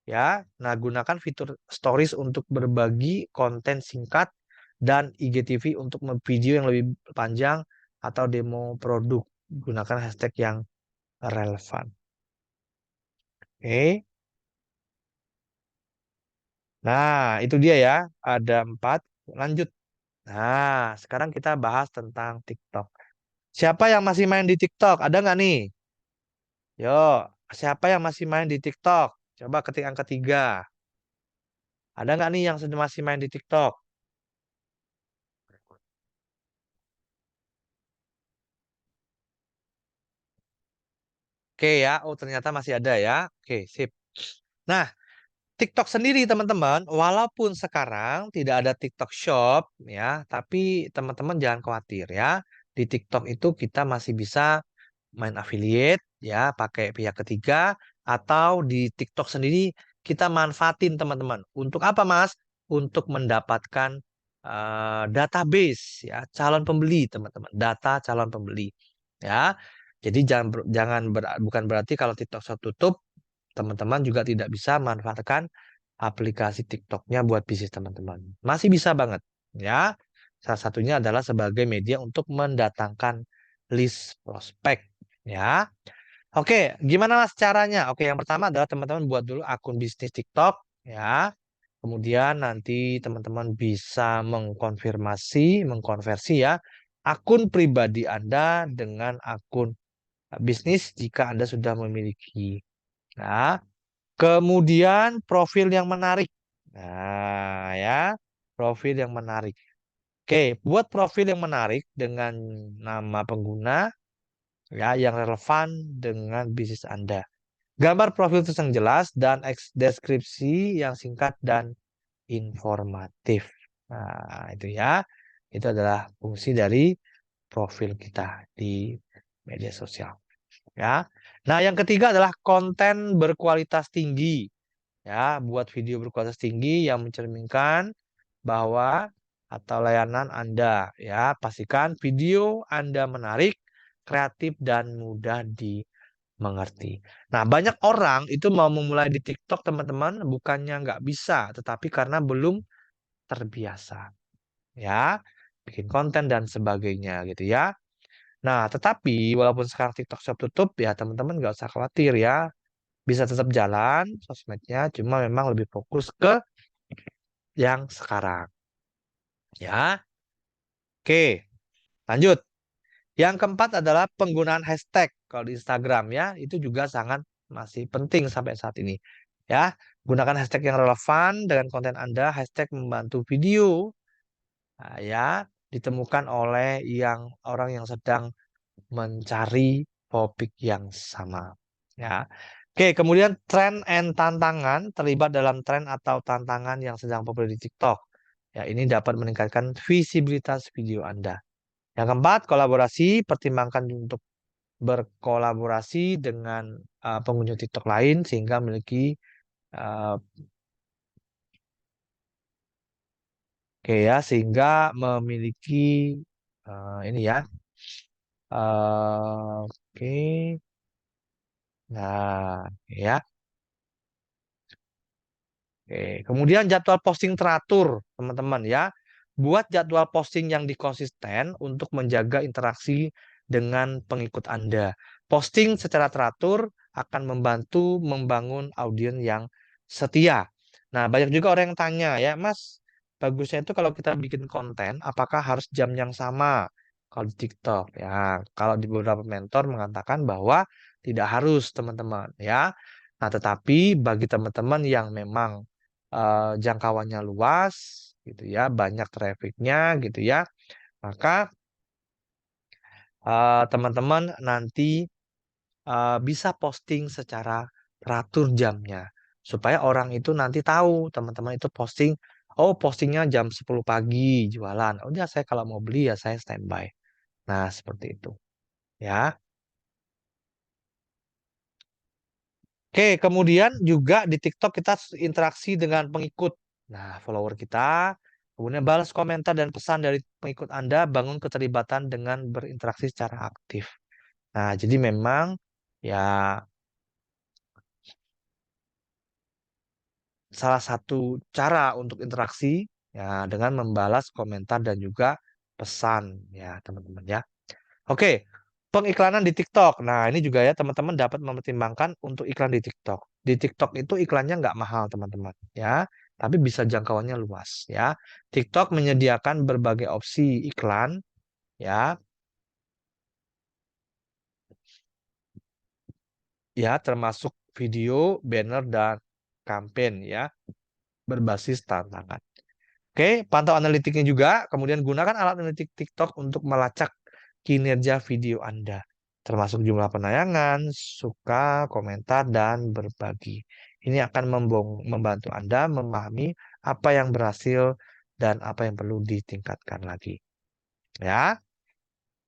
ya. Nah, gunakan fitur Stories untuk berbagi konten singkat dan IGTV untuk video yang lebih panjang atau demo produk. Gunakan hashtag yang relevan. Oke. Nah, itu dia ya. Ada 4. Lanjut. Nah, sekarang kita bahas tentang TikTok. Siapa yang masih main di TikTok? Ada nggak nih? Yuk, siapa yang masih main di TikTok? Coba ketik angka 3. Ada nggak nih yang sudah masih main di TikTok? Oke ya, oh ternyata masih ada ya. Oke, sip. Nah, TikTok sendiri teman-teman, walaupun sekarang tidak ada TikTok Shop ya, tapi teman-teman jangan khawatir ya. Di TikTok itu kita masih bisa main affiliate ya, pakai pihak ketiga atau di TikTok sendiri kita manfaatin teman-teman. Untuk apa, Mas? Untuk mendapatkan database ya, calon pembeli teman-teman, data calon pembeli ya. Jadi bukan berarti kalau TikTok Shop tutup teman-teman juga tidak bisa manfaatkan aplikasi TikToknya buat bisnis teman-teman. Masih bisa banget ya. Salah satunya adalah sebagai media untuk mendatangkan list prospek ya. Oke, gimana Mas caranya? Oke, yang pertama adalah teman-teman buat dulu akun bisnis TikTok ya. Kemudian nanti teman-teman bisa mengkonversi ya akun pribadi Anda dengan akun bisnis jika Anda sudah memiliki. Nah, kemudian profil yang menarik. Nah, ya, profil yang menarik. Oke, buat profil yang menarik dengan nama pengguna ya yang relevan dengan bisnis Anda. Gambar profil itu yang jelas dan deskripsi yang singkat dan informatif. Nah, itu ya. Itu adalah fungsi dari profil kita di media sosial, ya. Nah, yang ketiga adalah konten berkualitas tinggi. Ya, buat video berkualitas tinggi yang mencerminkan bahwa atau layanan Anda ya, pastikan video Anda menarik, kreatif dan mudah dimengerti. Nah, banyak orang itu mau memulai di TikTok teman-teman bukannya nggak bisa, tetapi karena belum terbiasa ya, bikin konten dan sebagainya gitu ya. Nah, tetapi walaupun sekarang TikTok Shop tutup ya teman-teman nggak usah khawatir ya, bisa tetap jalan sosmednya, cuma memang lebih fokus ke yang sekarang. Ya, oke, lanjut. Yang keempat adalah penggunaan hashtag. Kalau di Instagram ya, itu juga sangat masih penting sampai saat ini. Ya, gunakan hashtag yang relevan dengan konten Anda. Hashtag membantu video ya ditemukan oleh orang yang sedang mencari topik yang sama. Ya. Oke, kemudian tren and tantangan terlibat dalam tren atau tantangan yang sedang populer di TikTok. Ya, ini dapat meningkatkan visibilitas video Anda. Yang keempat, kolaborasi. Pertimbangkan untuk berkolaborasi dengan pengunjung TikTok lain sehingga memiliki uh, oke ya, sehingga memiliki ini ya. Oke. Nah, ya. Oke, kemudian jadwal posting teratur, teman-teman ya. Buat jadwal posting yang dikonsisten untuk menjaga interaksi dengan pengikut Anda. Posting secara teratur akan membantu membangun audiens yang setia. Nah, banyak juga orang yang tanya ya, Mas, bagusnya itu kalau kita bikin konten, apakah harus jam yang sama kalau di TikTok? Ya, kalau di beberapa mentor mengatakan bahwa tidak harus, teman-teman ya. Nah, tetapi bagi teman-teman yang memang jangkauannya luas gitu ya, banyak trafficnya gitu ya, maka teman-teman nanti bisa posting secara teratur jamnya supaya orang itu nanti tahu teman-teman itu posting, oh postingnya jam 10 pagi jualan. Oh ya saya kalau mau beli ya saya standby. Nah, seperti itu ya. Oke, kemudian juga di TikTok kita interaksi dengan pengikut. Nah, follower kita, kemudian balas komentar dan pesan dari pengikut Anda, bangun keterlibatan dengan berinteraksi secara aktif. Nah, jadi memang ya salah satu cara untuk interaksi ya dengan membalas komentar dan juga pesan ya teman-teman ya. Oke, pengiklanan di TikTok. Nah, ini juga ya teman-teman dapat mempertimbangkan untuk iklan di TikTok. Di TikTok itu iklannya nggak mahal teman-teman ya, tapi bisa jangkauannya luas ya. TikTok menyediakan berbagai opsi iklan ya, ya termasuk video, banner dan campaign ya berbasis tantangan. Oke, pantau analitiknya juga. Kemudian gunakan alat analitik TikTok untuk melacak kinerja video Anda, termasuk jumlah penayangan, suka, komentar, dan berbagi. Ini akan membantu Anda memahami apa yang berhasil dan apa yang perlu ditingkatkan lagi. Ya,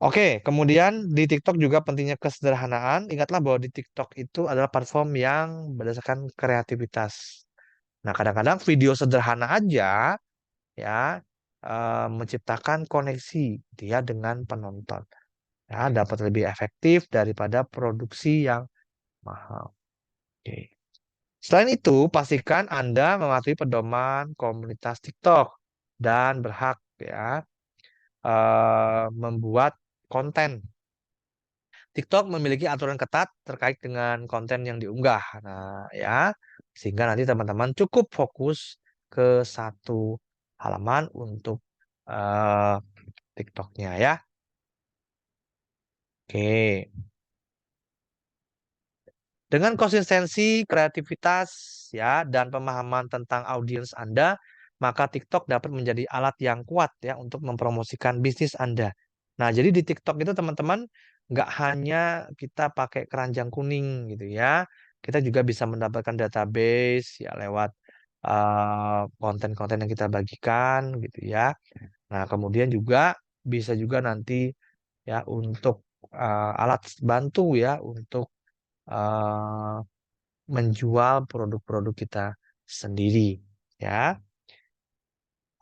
oke. Kemudian di TikTok juga pentingnya kesederhanaan. Ingatlah bahwa di TikTok itu adalah platform yang berdasarkan kreativitas. Nah, kadang-kadang video sederhana aja ya menciptakan koneksi dia dengan penonton ya dapat lebih efektif daripada produksi yang mahal. Oke. Selain itu, pastikan Anda mematuhi pedoman komunitas TikTok dan berhak ya membuat konten. TikTok memiliki aturan ketat terkait dengan konten yang diunggah. Nah, ya, sehingga nanti teman-teman cukup fokus ke satu halaman untuk eh, TikToknya ya. Oke. Dengan konsistensi, kreativitas, ya, dan pemahaman tentang audiens Anda, maka TikTok dapat menjadi alat yang kuat ya untuk mempromosikan bisnis Anda. Nah, jadi di TikTok itu teman-teman nggak hanya kita pakai keranjang kuning gitu ya, kita juga bisa mendapatkan database ya lewat konten-konten yang kita bagikan gitu ya. Nah, kemudian juga bisa juga nanti ya untuk alat bantu ya untuk eh, menjual produk-produk kita sendiri ya.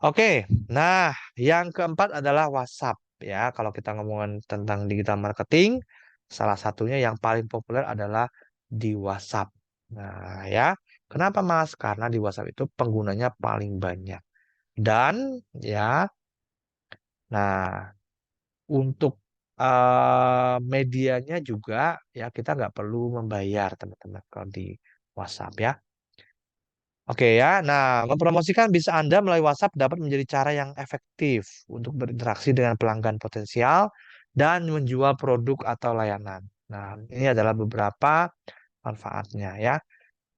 Oke, nah yang keempat adalah WhatsApp ya. Kalau kita ngomongin tentang digital marketing, salah satunya yang paling populer adalah di WhatsApp. Nah ya, kenapa Mas? Karena di WhatsApp itu penggunanya paling banyak dan ya, nah untuk medianya juga ya kita nggak perlu membayar teman-teman kalau di WhatsApp ya. Oke ya, nah mempromosikan bisa Anda melalui WhatsApp dapat menjadi cara yang efektif untuk berinteraksi dengan pelanggan potensial dan menjual produk atau layanan. Nah, ini adalah beberapa manfaatnya ya.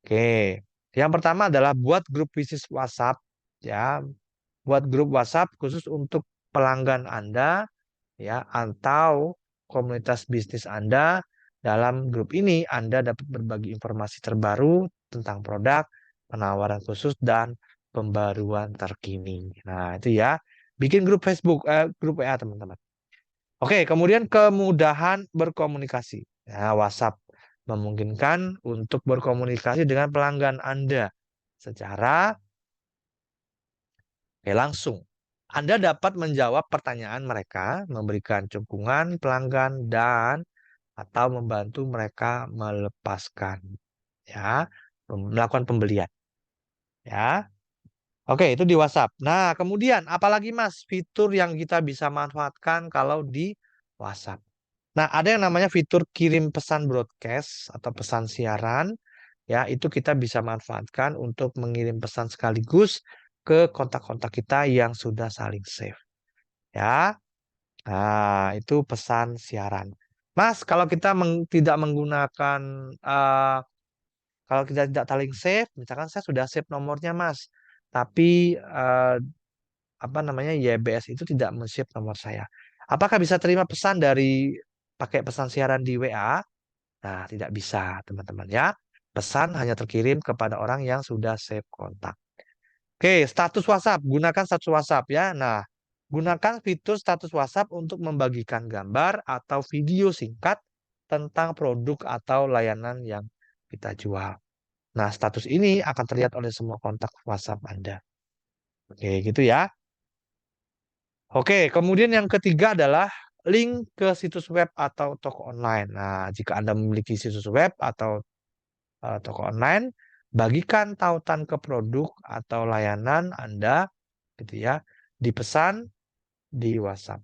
Oke, yang pertama adalah buat grup bisnis WhatsApp ya, buat grup WhatsApp khusus untuk pelanggan Anda ya atau komunitas bisnis Anda. Dalam grup ini Anda dapat berbagi informasi terbaru tentang produk, penawaran khusus dan pembaruan terkini. Nah, itu ya. Bikin grup Facebook, grup WA teman-teman. Oke, kemudian kemudahan berkomunikasi. Nah, WhatsApp memungkinkan untuk berkomunikasi dengan pelanggan Anda secara langsung. Anda dapat menjawab pertanyaan mereka, memberikan dukungan pelanggan dan atau membantu mereka melepaskan ya, melakukan pembelian ya. Oke, itu di WhatsApp. Nah, kemudian apalagi Mas fitur yang kita bisa manfaatkan kalau di WhatsApp. Nah, ada yang namanya fitur kirim pesan broadcast atau pesan siaran. Ya, itu kita bisa manfaatkan untuk mengirim pesan sekaligus ke kontak-kontak kita yang sudah saling save. Ya, nah itu pesan siaran. Mas, kalau kita tidak menggunakan, eh, kalau kita tidak saling save, misalkan saya sudah save nomornya, Mas, tapi apa namanya YBS itu tidak men-save nomor saya. Apakah bisa terima pesan dari pakai pesan siaran di WA? Nah, tidak bisa, teman-teman ya. Pesan hanya terkirim kepada orang yang sudah save kontak. Oke, status WhatsApp. Gunakan status WhatsApp ya. Nah, gunakan fitur status WhatsApp untuk membagikan gambar atau video singkat tentang produk atau layanan yang kita jual. Nah, status ini akan terlihat oleh semua kontak WhatsApp Anda. Oke, gitu ya. Oke, kemudian yang ketiga adalah link ke situs web atau toko online. Nah, jika Anda memiliki situs web atau toko online, bagikan tautan ke produk atau layanan Anda gitu ya, dipesan di WhatsApp.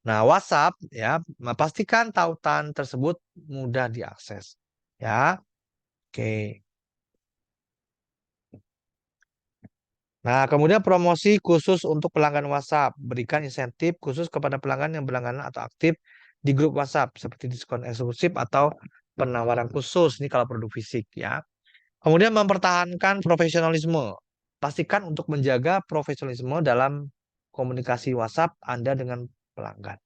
Nah, WhatsApp ya, pastikan tautan tersebut mudah diakses. Ya. Oke. Nah, kemudian promosi khusus untuk pelanggan WhatsApp. Berikan insentif khusus kepada pelanggan yang berlangganan atau aktif di grup WhatsApp, seperti diskon eksklusif atau penawaran khusus. Ini kalau produk fisik ya. Kemudian mempertahankan profesionalisme. Pastikan untuk menjaga profesionalisme dalam komunikasi WhatsApp Anda dengan pelanggan.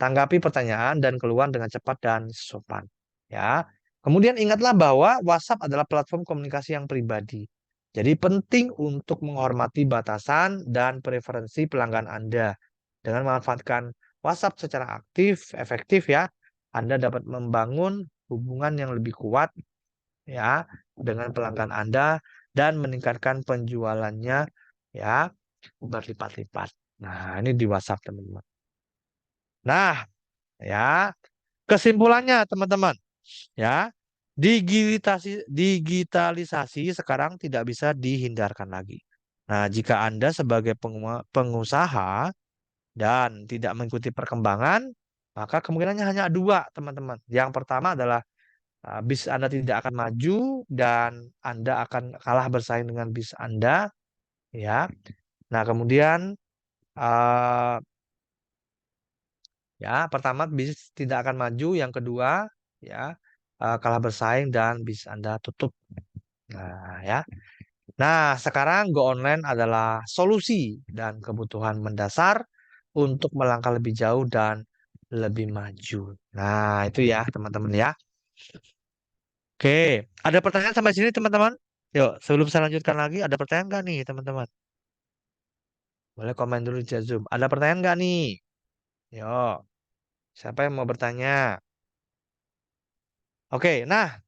Tanggapi pertanyaan dan keluhan dengan cepat dan sopan. Ya. Kemudian ingatlah bahwa WhatsApp adalah platform komunikasi yang pribadi. Jadi penting untuk menghormati batasan dan preferensi pelanggan Anda. Dengan memanfaatkan WhatsApp secara aktif, efektif ya, Anda dapat membangun hubungan yang lebih kuat ya dengan pelanggan Anda dan meningkatkan penjualannya ya berlipat-lipat. Nah, ini di WhatsApp teman-teman. Nah, ya, kesimpulannya teman-teman, ya, digitalisasi sekarang tidak bisa dihindarkan lagi. Nah, jika Anda sebagai pengusaha dan tidak mengikuti perkembangan, maka kemungkinannya hanya dua, teman-teman. Yang pertama adalah bis Anda tidak akan maju dan Anda akan kalah bersaing dengan bis Anda, ya. Nah, kemudian uh, ya, pertama bisnis tidak akan maju, yang kedua ya kalah bersaing dan bisnis Anda tutup. Nah, ya. Nah, sekarang go online adalah solusi dan kebutuhan mendasar untuk melangkah lebih jauh dan lebih maju. Nah, itu ya, teman-teman ya. Oke, ada pertanyaan sampai sini, teman-teman? Yuk, sebelum saya lanjutkan lagi, ada pertanyaan nggak nih, teman-teman? Boleh komen dulu di chat Zoom. Ada pertanyaan nggak nih? Yuk, siapa yang mau bertanya? Oke, nah,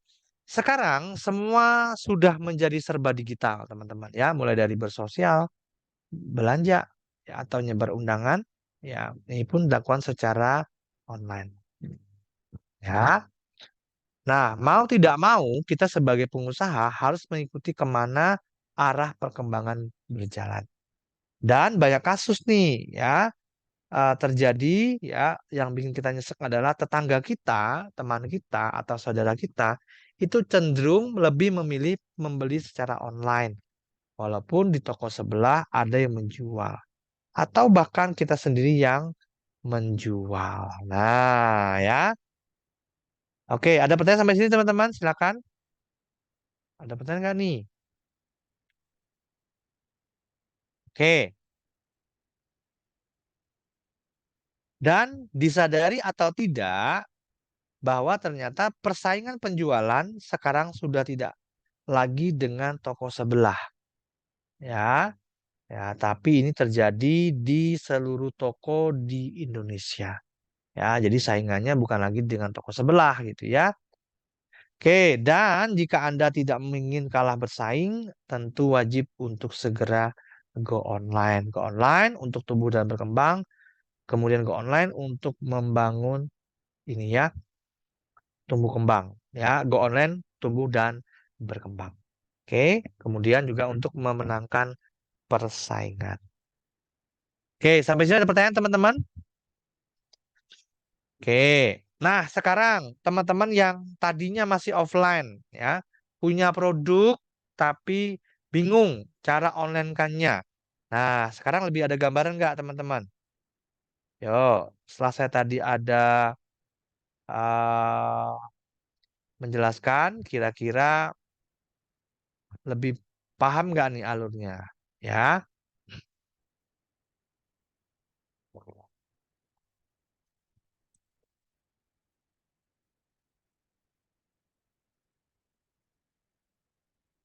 sekarang semua sudah menjadi serba digital, teman-teman ya, mulai dari bersosial, belanja, ya, atau nyebar undangan, ya, ini pun dilakukan secara online. Ya. Nah, mau tidak mau kita sebagai pengusaha harus mengikuti kemana arah perkembangan berjalan. Dan banyak kasus nih ya terjadi ya yang bikin kita nyesek adalah tetangga kita, teman kita atau saudara kita itu cenderung lebih memilih membeli secara online. Walaupun di toko sebelah ada yang menjual. Atau bahkan kita sendiri yang menjual. Nah, ya. Oke, ada pertanyaan sampai sini teman-teman? Silakan. Ada pertanyaan nggak nih? Oke. Dan disadari atau tidak bahwa ternyata persaingan penjualan sekarang sudah tidak lagi dengan toko sebelah. Ya. Ya, tapi ini terjadi di seluruh toko di Indonesia. Ya, jadi saingannya bukan lagi dengan toko sebelah gitu ya. Oke, dan jika Anda tidak ingin kalah bersaing, tentu wajib untuk segera go online. Go online untuk tumbuh dan berkembang, kemudian go online untuk membangun ini ya, tumbuh kembang. Ya, go online, tumbuh dan berkembang. Oke, kemudian juga untuk memenangkan persaingan. Oke, sampai sini ada pertanyaan teman-teman? Oke. Nah, sekarang teman-teman yang tadinya masih offline ya, punya produk tapi bingung cara online-kannya. Nah, sekarang lebih ada gambaran nggak teman-teman? Yo, setelah saya tadi ada uh, menjelaskan, kira-kira lebih paham nggak nih alurnya? Ya.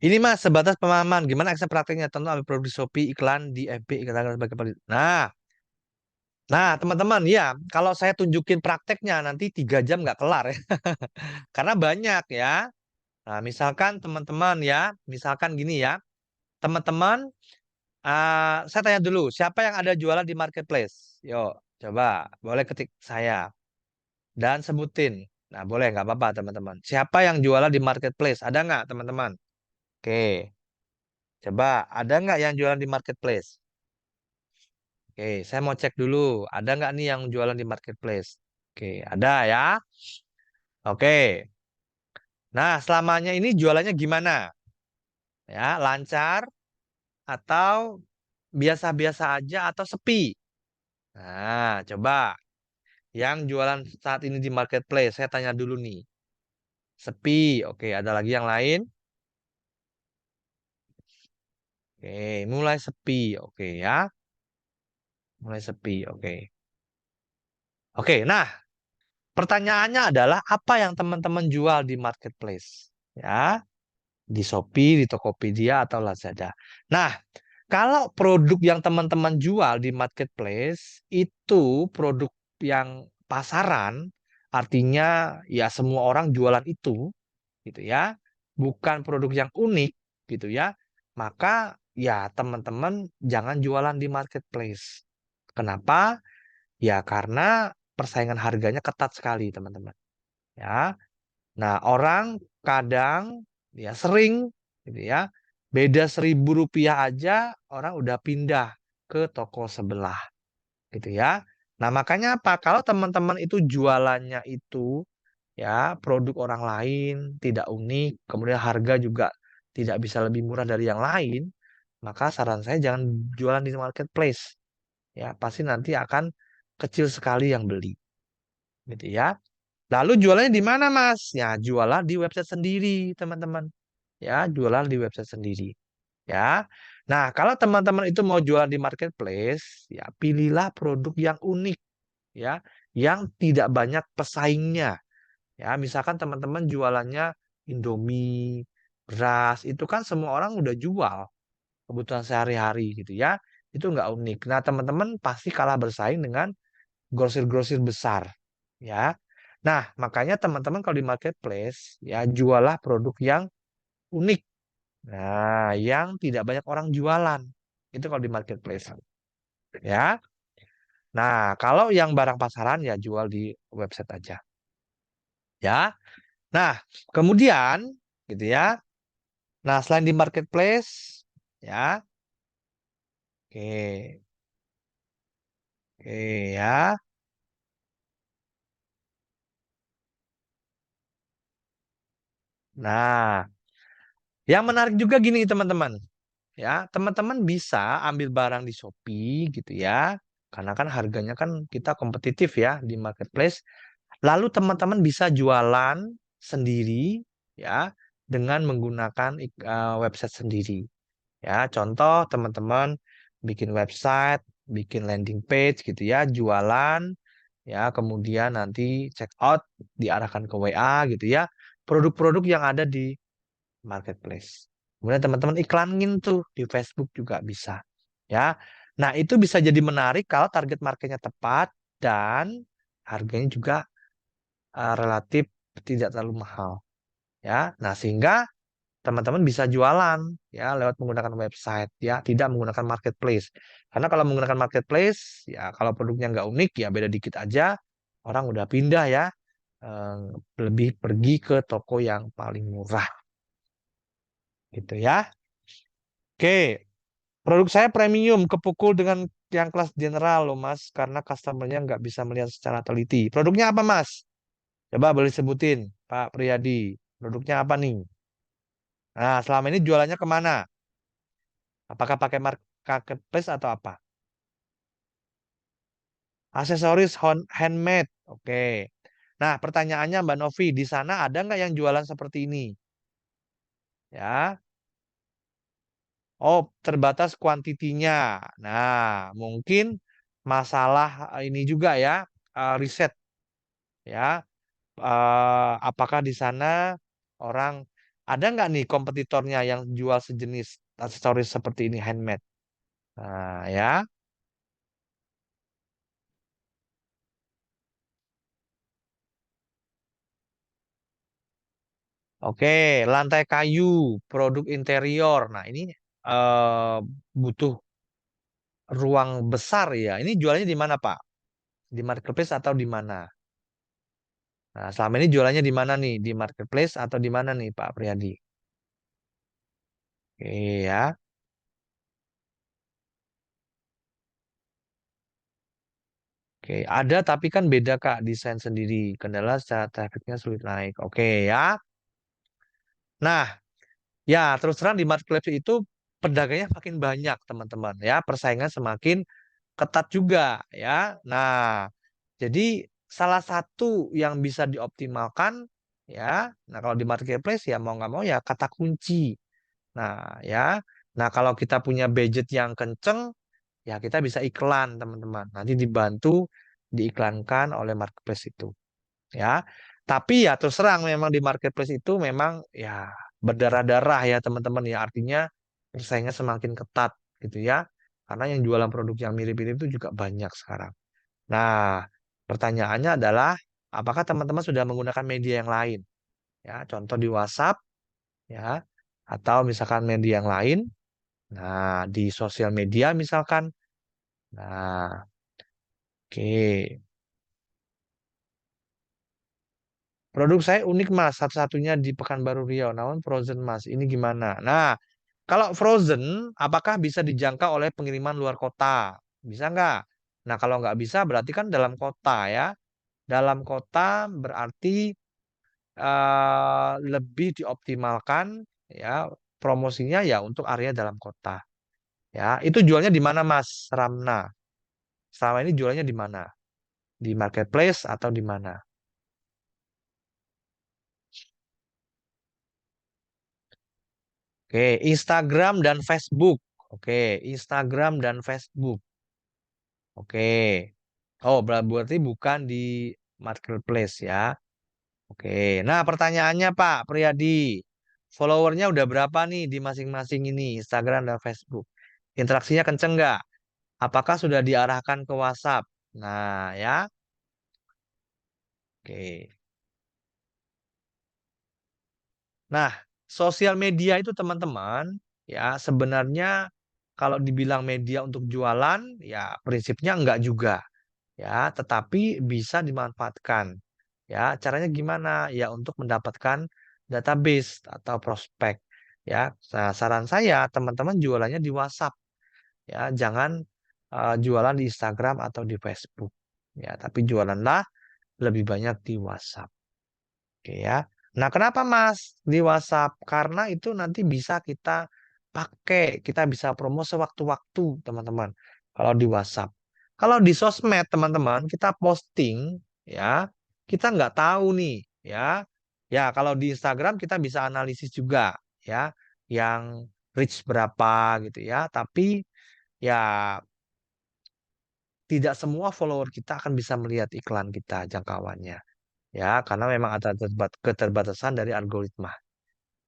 Ini mas sebatas pemahaman. Gimana akses prakteknya? Tentu ambil produk di Shopee, iklan di FB, iklan sebagai pelit. Nah, teman-teman, ya, kalau saya tunjukin prakteknya nanti 3 jam nggak kelar ya, karena banyak ya. Nah, misalkan teman-teman ya, misalkan gini ya, teman-teman, saya tanya dulu, siapa yang ada jualan di marketplace? Yuk, coba, boleh ketik saya dan sebutin. Nah, boleh nggak apa-apa teman-teman. Siapa yang jualan di marketplace? Ada nggak teman-teman? Oke, coba, ada nggak yang jualan di marketplace? Oke, saya mau cek dulu, ada nggak nih yang jualan di marketplace? Oke, ada ya. Oke. Nah, selamanya ini jualannya gimana? Ya, lancar atau biasa-biasa aja atau sepi? Nah, coba yang jualan saat ini di marketplace, saya tanya dulu nih. Sepi, oke. Ada lagi yang lain? Oke, mulai sepi, oke ya. Mulai sepi, oke. Oke, nah pertanyaannya adalah apa yang teman-teman jual di marketplace? Ya, di Shopee, di Tokopedia atau Lazada. Nah, kalau produk yang teman-teman jual di marketplace itu produk yang pasaran, artinya ya semua orang jualan itu, gitu ya, bukan produk yang unik, gitu ya, maka ya teman-teman jangan jualan di marketplace. Kenapa? Ya karena persaingan harganya ketat sekali, teman-teman. Ya, nah orang kadang ya sering, gitu ya, beda Rp1.000 aja orang udah pindah ke toko sebelah, gitu ya. Nah makanya apa? Kalau teman-teman itu jualannya itu ya produk orang lain, tidak unik, kemudian harga juga tidak bisa lebih murah dari yang lain, maka saran saya jangan jualan di marketplace. Ya pasti nanti akan kecil sekali yang beli, gitu ya. Lalu jualannya di mana, Mas? Ya, jualan di website sendiri, teman-teman. Ya, jualan di website sendiri. Ya. Nah, kalau teman-teman itu mau jualan di marketplace, ya pilihlah produk yang unik, ya, yang tidak banyak pesaingnya. Ya, misalkan teman-teman jualannya Indomie, beras, itu kan semua orang udah jual kebutuhan sehari-hari gitu ya. Itu nggak unik. Nah, teman-teman pasti kalah bersaing dengan grosir-grosir besar, ya. Nah, makanya teman-teman kalau di marketplace ya jualah produk yang unik. Nah, yang tidak banyak orang jualan. Itu kalau di marketplace, ya. Nah, kalau yang barang pasaran ya jual di website aja, ya. Nah, kemudian gitu ya. Nah, selain di marketplace, ya. Oke. Oke, ya. Nah, yang menarik juga gini teman-teman. Ya, teman-teman bisa ambil barang di Shopee gitu ya. Karena kan harganya kan kita kompetitif ya di marketplace. Lalu teman-teman bisa jualan sendiri ya dengan menggunakan website sendiri. Ya, contoh teman-teman bikin website, bikin landing page gitu ya, jualan ya, kemudian nanti check out diarahkan ke WA gitu ya. Produk-produk yang ada di marketplace. Kemudian teman-teman iklanin tuh di Facebook juga bisa. Ya. Nah, itu bisa jadi menarik kalau target marketnya tepat dan harganya juga relatif tidak terlalu mahal. Ya. Nah, sehingga teman-teman bisa jualan ya lewat menggunakan website ya, tidak menggunakan marketplace. Karena kalau menggunakan marketplace ya kalau produknya nggak unik ya beda dikit aja orang udah pindah ya, eh, lebih pergi ke toko yang paling murah gitu ya. Oke. Produk saya premium, kepukul dengan yang kelas general loh Mas, karena customernya nggak bisa melihat secara teliti. Produknya apa Mas? Coba boleh sebutin, Pak Priyadi. Produknya apa nih? Nah, selama ini jualannya kemana? Apakah pakai marketplace atau apa? Aksesoris handmade. Oke. Nah, pertanyaannya Mbak Novi, di sana ada nggak yang jualan seperti ini? Ya. Oh, terbatas kuantitinya. Nah, mungkin masalah ini juga ya, riset ya. Apakah di sana orang Ada nggak nih kompetitornya yang jual sejenis aksesoris seperti ini handmade? Nah, ya. Oke, lantai kayu, produk interior. Nah, ini eh, butuh ruang besar ya. Ini jualnya di mana, Pak? Di marketplace atau di mana? Nah, selama ini jualannya di mana nih? Di marketplace atau di mana nih, Pak Priyadi? Oke ya. Oke, ada tapi kan beda Kak, desain sendiri. Kendala secara trafficnya sulit naik. Oke ya. Nah, ya terus terang di marketplace itu pedagangnya makin banyak teman-teman ya. Persaingan semakin ketat juga ya. Nah, jadi salah satu yang bisa dioptimalkan ya. Nah, kalau di marketplace ya mau nggak mau ya kata kunci. Nah, ya. Nah, kalau kita punya budget yang kenceng, ya kita bisa iklan, teman-teman. Nanti dibantu diiklankan oleh marketplace itu, ya. Tapi ya terus terang memang di marketplace itu memang ya berdarah-darah ya, teman-teman ya. Artinya persaingan semakin ketat gitu ya. Karena yang jualan produk yang mirip-mirip itu juga banyak sekarang. Nah, pertanyaannya adalah apakah teman-teman sudah menggunakan media yang lain? Ya, contoh di WhatsApp ya, atau misalkan media yang lain. Nah, di sosial media misalkan. Nah, oke. Produk saya unik Mas, satu-satunya di Pekanbaru Riau. Namun frozen Mas, ini gimana? Nah, kalau frozen, apakah bisa dijangkau oleh pengiriman luar kota? Bisa nggak? Nah, kalau nggak bisa, berarti kan dalam kota ya. Dalam kota berarti lebih dioptimalkan ya promosinya ya untuk area dalam kota. Ya, itu jualnya di mana Mas Ramna? Selama ini jualnya di mana? Di marketplace atau di mana? Oke, Instagram dan Facebook. Oke, Instagram dan Facebook. Oke. Oh, berarti bukan di marketplace ya. Oke. Nah, pertanyaannya Pak Priyadi, followernya udah berapa nih di masing-masing ini, Instagram dan Facebook? Interaksinya kenceng nggak? Apakah sudah diarahkan ke WhatsApp? Nah, ya. Oke. Nah, sosial media itu teman-teman, ya sebenarnya kalau dibilang media untuk jualan, ya prinsipnya enggak juga, ya, tetapi bisa dimanfaatkan. Ya, caranya gimana? Ya untuk mendapatkan database atau prospek. Ya, saran saya teman-teman jualannya di WhatsApp, ya, jangan jualan di Instagram atau di Facebook. Ya, tapi jualanlah lebih banyak di WhatsApp. Oke ya. Nah, kenapa Mas di WhatsApp? Karena itu nanti bisa kita pakai, kita bisa promo sewaktu-waktu, teman-teman. Kalau di WhatsApp. Kalau di sosmed, teman-teman, kita posting, ya, kita nggak tahu nih, ya. Ya, kalau di Instagram kita bisa analisis juga, ya, yang reach berapa gitu ya. Tapi ya tidak semua follower kita akan bisa melihat iklan kita jangkauannya. Ya, karena memang ada keterbatasan dari algoritma.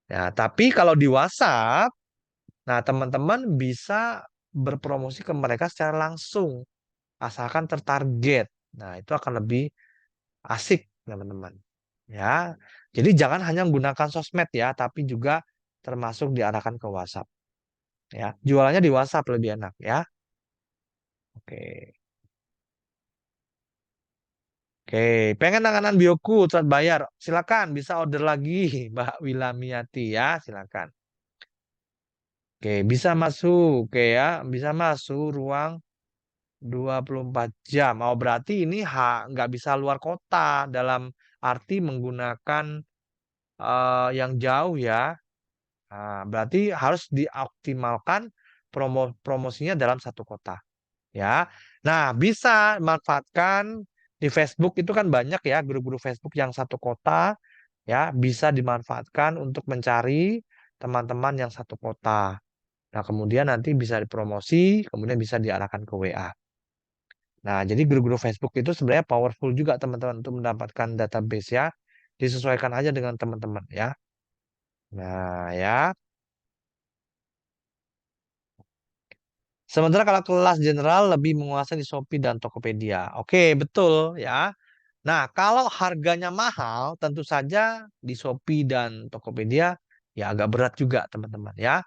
Ya, tapi kalau di WhatsApp, nah teman-teman bisa berpromosi ke mereka secara langsung, asalkan tertarget. Nah, itu akan lebih asik, teman-teman. Ya, jadi jangan hanya menggunakan sosmed ya, tapi juga termasuk diarahkan ke WhatsApp. Ya, jualannya di WhatsApp lebih enak ya. Oke. Oke, pengen langganan Bioku telat bayar. Silakan bisa order lagi, Mbak Wilamiati ya, silakan. Oke, bisa masuk, oke ya, bisa masuk ruang 24 jam. Oh, berarti ini nggak bisa luar kota dalam arti menggunakan yang jauh ya. Nah, berarti harus dioptimalkan promosinya dalam satu kota ya. Nah, bisa manfaatkan di Facebook itu kan banyak ya grup-grup Facebook yang satu kota ya, bisa dimanfaatkan untuk mencari teman-teman yang satu kota. Nah, kemudian nanti bisa dipromosi, kemudian bisa diarahkan ke WA. Nah, jadi grup-grup Facebook itu sebenarnya powerful juga teman-teman untuk mendapatkan database ya. Disesuaikan aja dengan teman-teman ya. Nah, ya. Sementara kalau kelas general lebih menguasai di Shopee dan Tokopedia. Oke, betul ya. Nah, kalau harganya mahal, tentu saja di Shopee dan Tokopedia ya agak berat juga, teman-teman ya.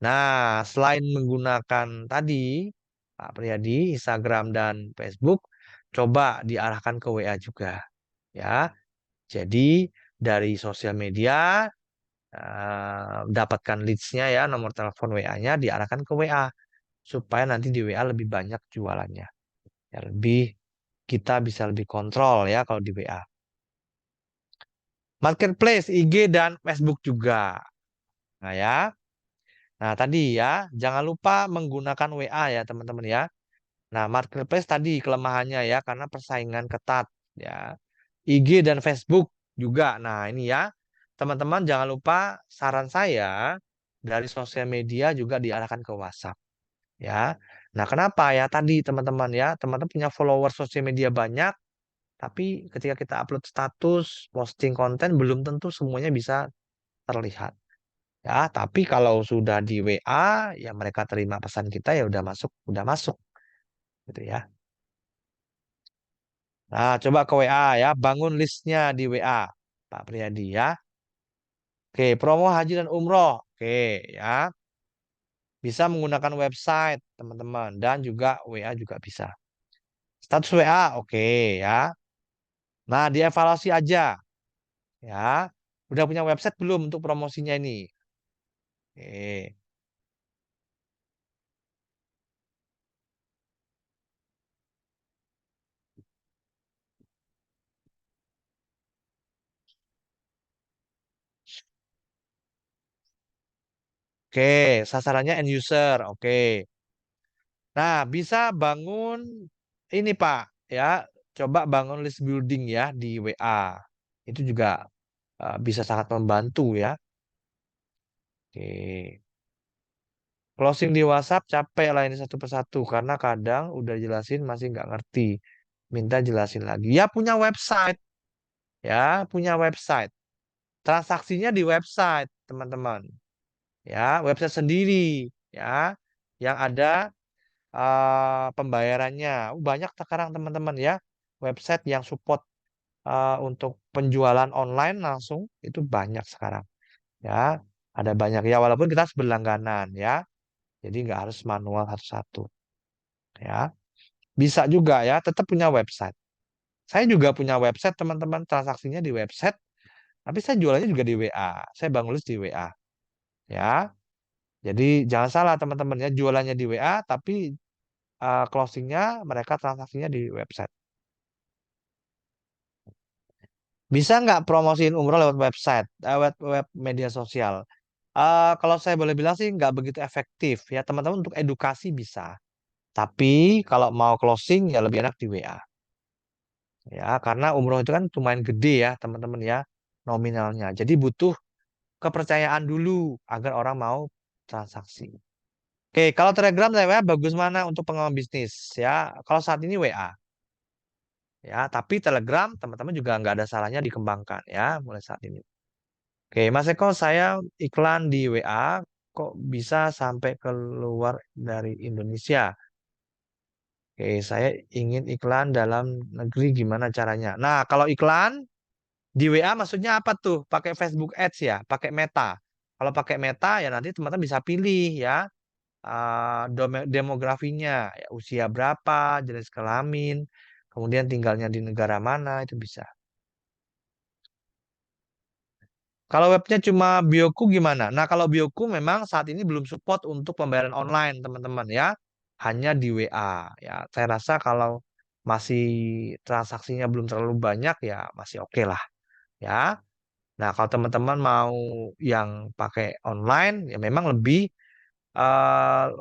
Nah, selain menggunakan tadi Pak Priyadi, Instagram dan Facebook, coba diarahkan ke WA juga ya. Jadi dari sosial media dapatkan leads-nya ya, nomor telepon WA-nya diarahkan ke WA supaya nanti di WA lebih banyak jualannya. Ya lebih kita bisa lebih kontrol ya kalau di WA. Marketplace, IG dan Facebook juga. Nah ya. Nah tadi ya, jangan lupa menggunakan WA ya teman-teman ya. Nah, marketplace tadi kelemahannya ya karena persaingan ketat ya. IG dan Facebook juga. Nah, ini ya. Teman-teman jangan lupa saran saya dari sosial media juga diarahkan ke WhatsApp ya. Nah, kenapa ya tadi teman-teman ya, teman-teman punya follower sosial media banyak, tapi ketika kita upload status, posting konten belum tentu semuanya bisa terlihat. Ya, tapi kalau sudah di WA, ya mereka terima pesan kita ya udah masuk gitu ya. Nah, coba ke WA ya, bangun listnya di WA, Pak Priyadi ya. Oke, promo haji dan umroh. Oke, ya. Bisa menggunakan website, teman-teman. Dan juga WA juga bisa. Status WA, oke ya. Nah, dievaluasi aja ya. Udah punya website belum untuk promosinya ini? Oke, oke. Sasarannya end user, oke. Nah, bisa bangun ini Pak ya. Coba bangun list building ya di WA. Itu juga bisa sangat membantu ya. Oke. Closing di WhatsApp capek lah ini satu persatu karena kadang udah jelasin masih nggak ngerti. Minta jelasin lagi. Ya punya website, ya punya website. Transaksinya di website, teman-teman. Ya, website sendiri, ya, yang ada pembayarannya. Banyak sekarang teman-teman ya, website yang support untuk penjualan online langsung itu banyak sekarang. Ya, ada banyak ya walaupun kita harus berlangganan ya. Jadi nggak harus manual satu-satu. Ya, bisa juga ya, tetap punya website. Saya juga punya website, teman-teman, transaksinya di website, tapi saya jualannya juga di WA. Saya bangun list di WA. Ya, jadi jangan salah teman-teman ya, jualannya di WA, tapi closingnya mereka transaksinya di website. Bisa nggak promosiin umroh lewat website, web media sosial? Kalau saya boleh bilang sih nggak begitu efektif ya teman-teman untuk edukasi bisa. Tapi kalau mau closing ya lebih enak di WA. Ya, karena umroh itu kan lumayan gede ya, teman-teman ya, nominalnya. Jadi butuh kepercayaan dulu agar orang mau transaksi. Oke, kalau Telegram dan WA bagus mana untuk pengembang bisnis ya? Kalau saat ini WA ya, tapi Telegram teman-teman juga nggak ada salahnya dikembangkan ya mulai saat ini. Oke, Mas Eko, saya iklan di WA kok bisa sampai keluar dari Indonesia? Oke, saya ingin iklan dalam negeri gimana caranya? Nah, kalau iklan di WA maksudnya apa tuh? Pakai Facebook Ads ya, pakai Meta. Kalau pakai Meta ya nanti teman-teman bisa pilih ya demografinya, ya, usia berapa, jenis kelamin, kemudian tinggalnya di negara mana itu bisa. Kalau webnya cuma Bioku gimana? Nah, kalau Bioku memang saat ini belum support untuk pembayaran online, teman-teman ya. Hanya di WA. Ya, saya rasa kalau masih transaksinya belum terlalu banyak ya masih oke lah ya. Nah, kalau teman-teman mau yang pakai online ya memang lebih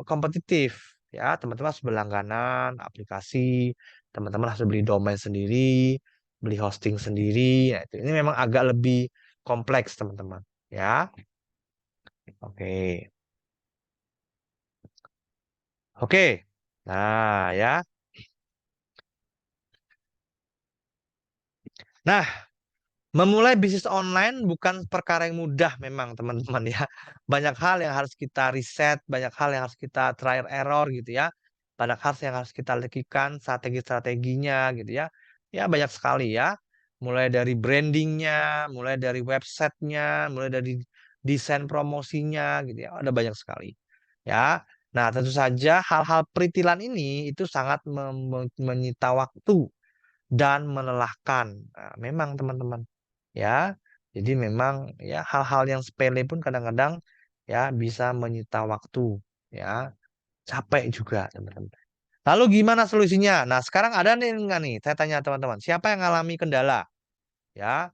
kompetitif ya. Teman-teman harus berlangganan aplikasi, teman-teman harus beli domain sendiri, beli hosting sendiri. Ya, itu. Ini memang agak lebih kompleks, teman-teman. Ya, oke. Oke. Nah, ya. Nah, Memulai bisnis online bukan perkara yang mudah memang teman-teman ya. Banyak hal yang harus kita riset, banyak hal yang harus kita trial error gitu ya. Banyak hal yang harus kita lakukan strategi-strateginya gitu ya. Ya banyak sekali ya. Mulai dari brandingnya, mulai dari websitenya, mulai dari desain promosinya gitu ya. Ada banyak sekali ya. Nah tentu saja hal-hal peritilan ini itu sangat menyita waktu dan melelahkan. Nah, memang teman-teman ya. Jadi memang ya hal-hal yang sepele pun kadang-kadang ya bisa menyita waktu ya, capek juga teman-teman. Lalu gimana solusinya? Nah, sekarang ada nih enggak nih? Saya tanya teman-teman, siapa yang mengalami kendala ya?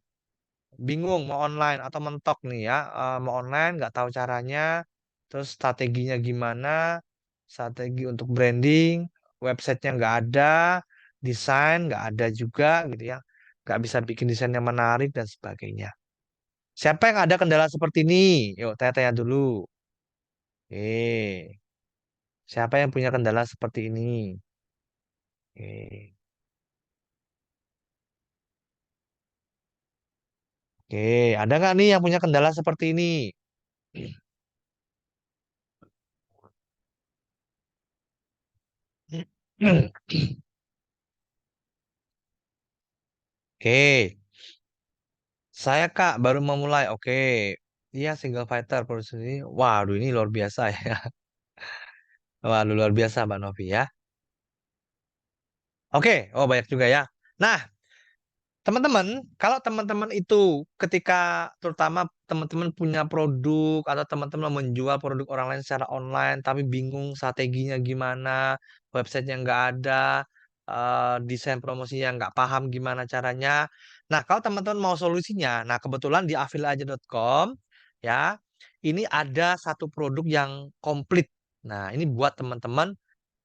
Bingung mau online atau mentok nih ya, mau online nggak tahu caranya, terus strateginya gimana, strategi untuk branding, websitenya nggak ada, desain nggak ada juga gitu ya, nggak bisa bikin desain yang menarik dan sebagainya. Siapa yang ada kendala seperti ini? Yuk, tanya-tanya dulu. Siapa yang punya kendala seperti ini? Eh, oke, ada nggak nih yang punya kendala seperti ini? Oke, saya Kak baru memulai. Oke, iya single fighter produksi ini. Waduh, ini luar biasa ya. Waduh, luar biasa Mbak Novi ya. Oke, oh banyak juga ya. Nah, teman-teman, kalau teman-teman itu ketika terutama teman-teman punya produk atau teman-teman menjual produk orang lain secara online tapi bingung strateginya gimana, websitenya nggak ada, desain promosinya nggak paham gimana caranya. Nah, kalau teman-teman mau solusinya, nah kebetulan di affiliateaja.com ya, ini ada satu produk yang komplit. Nah, ini buat teman-teman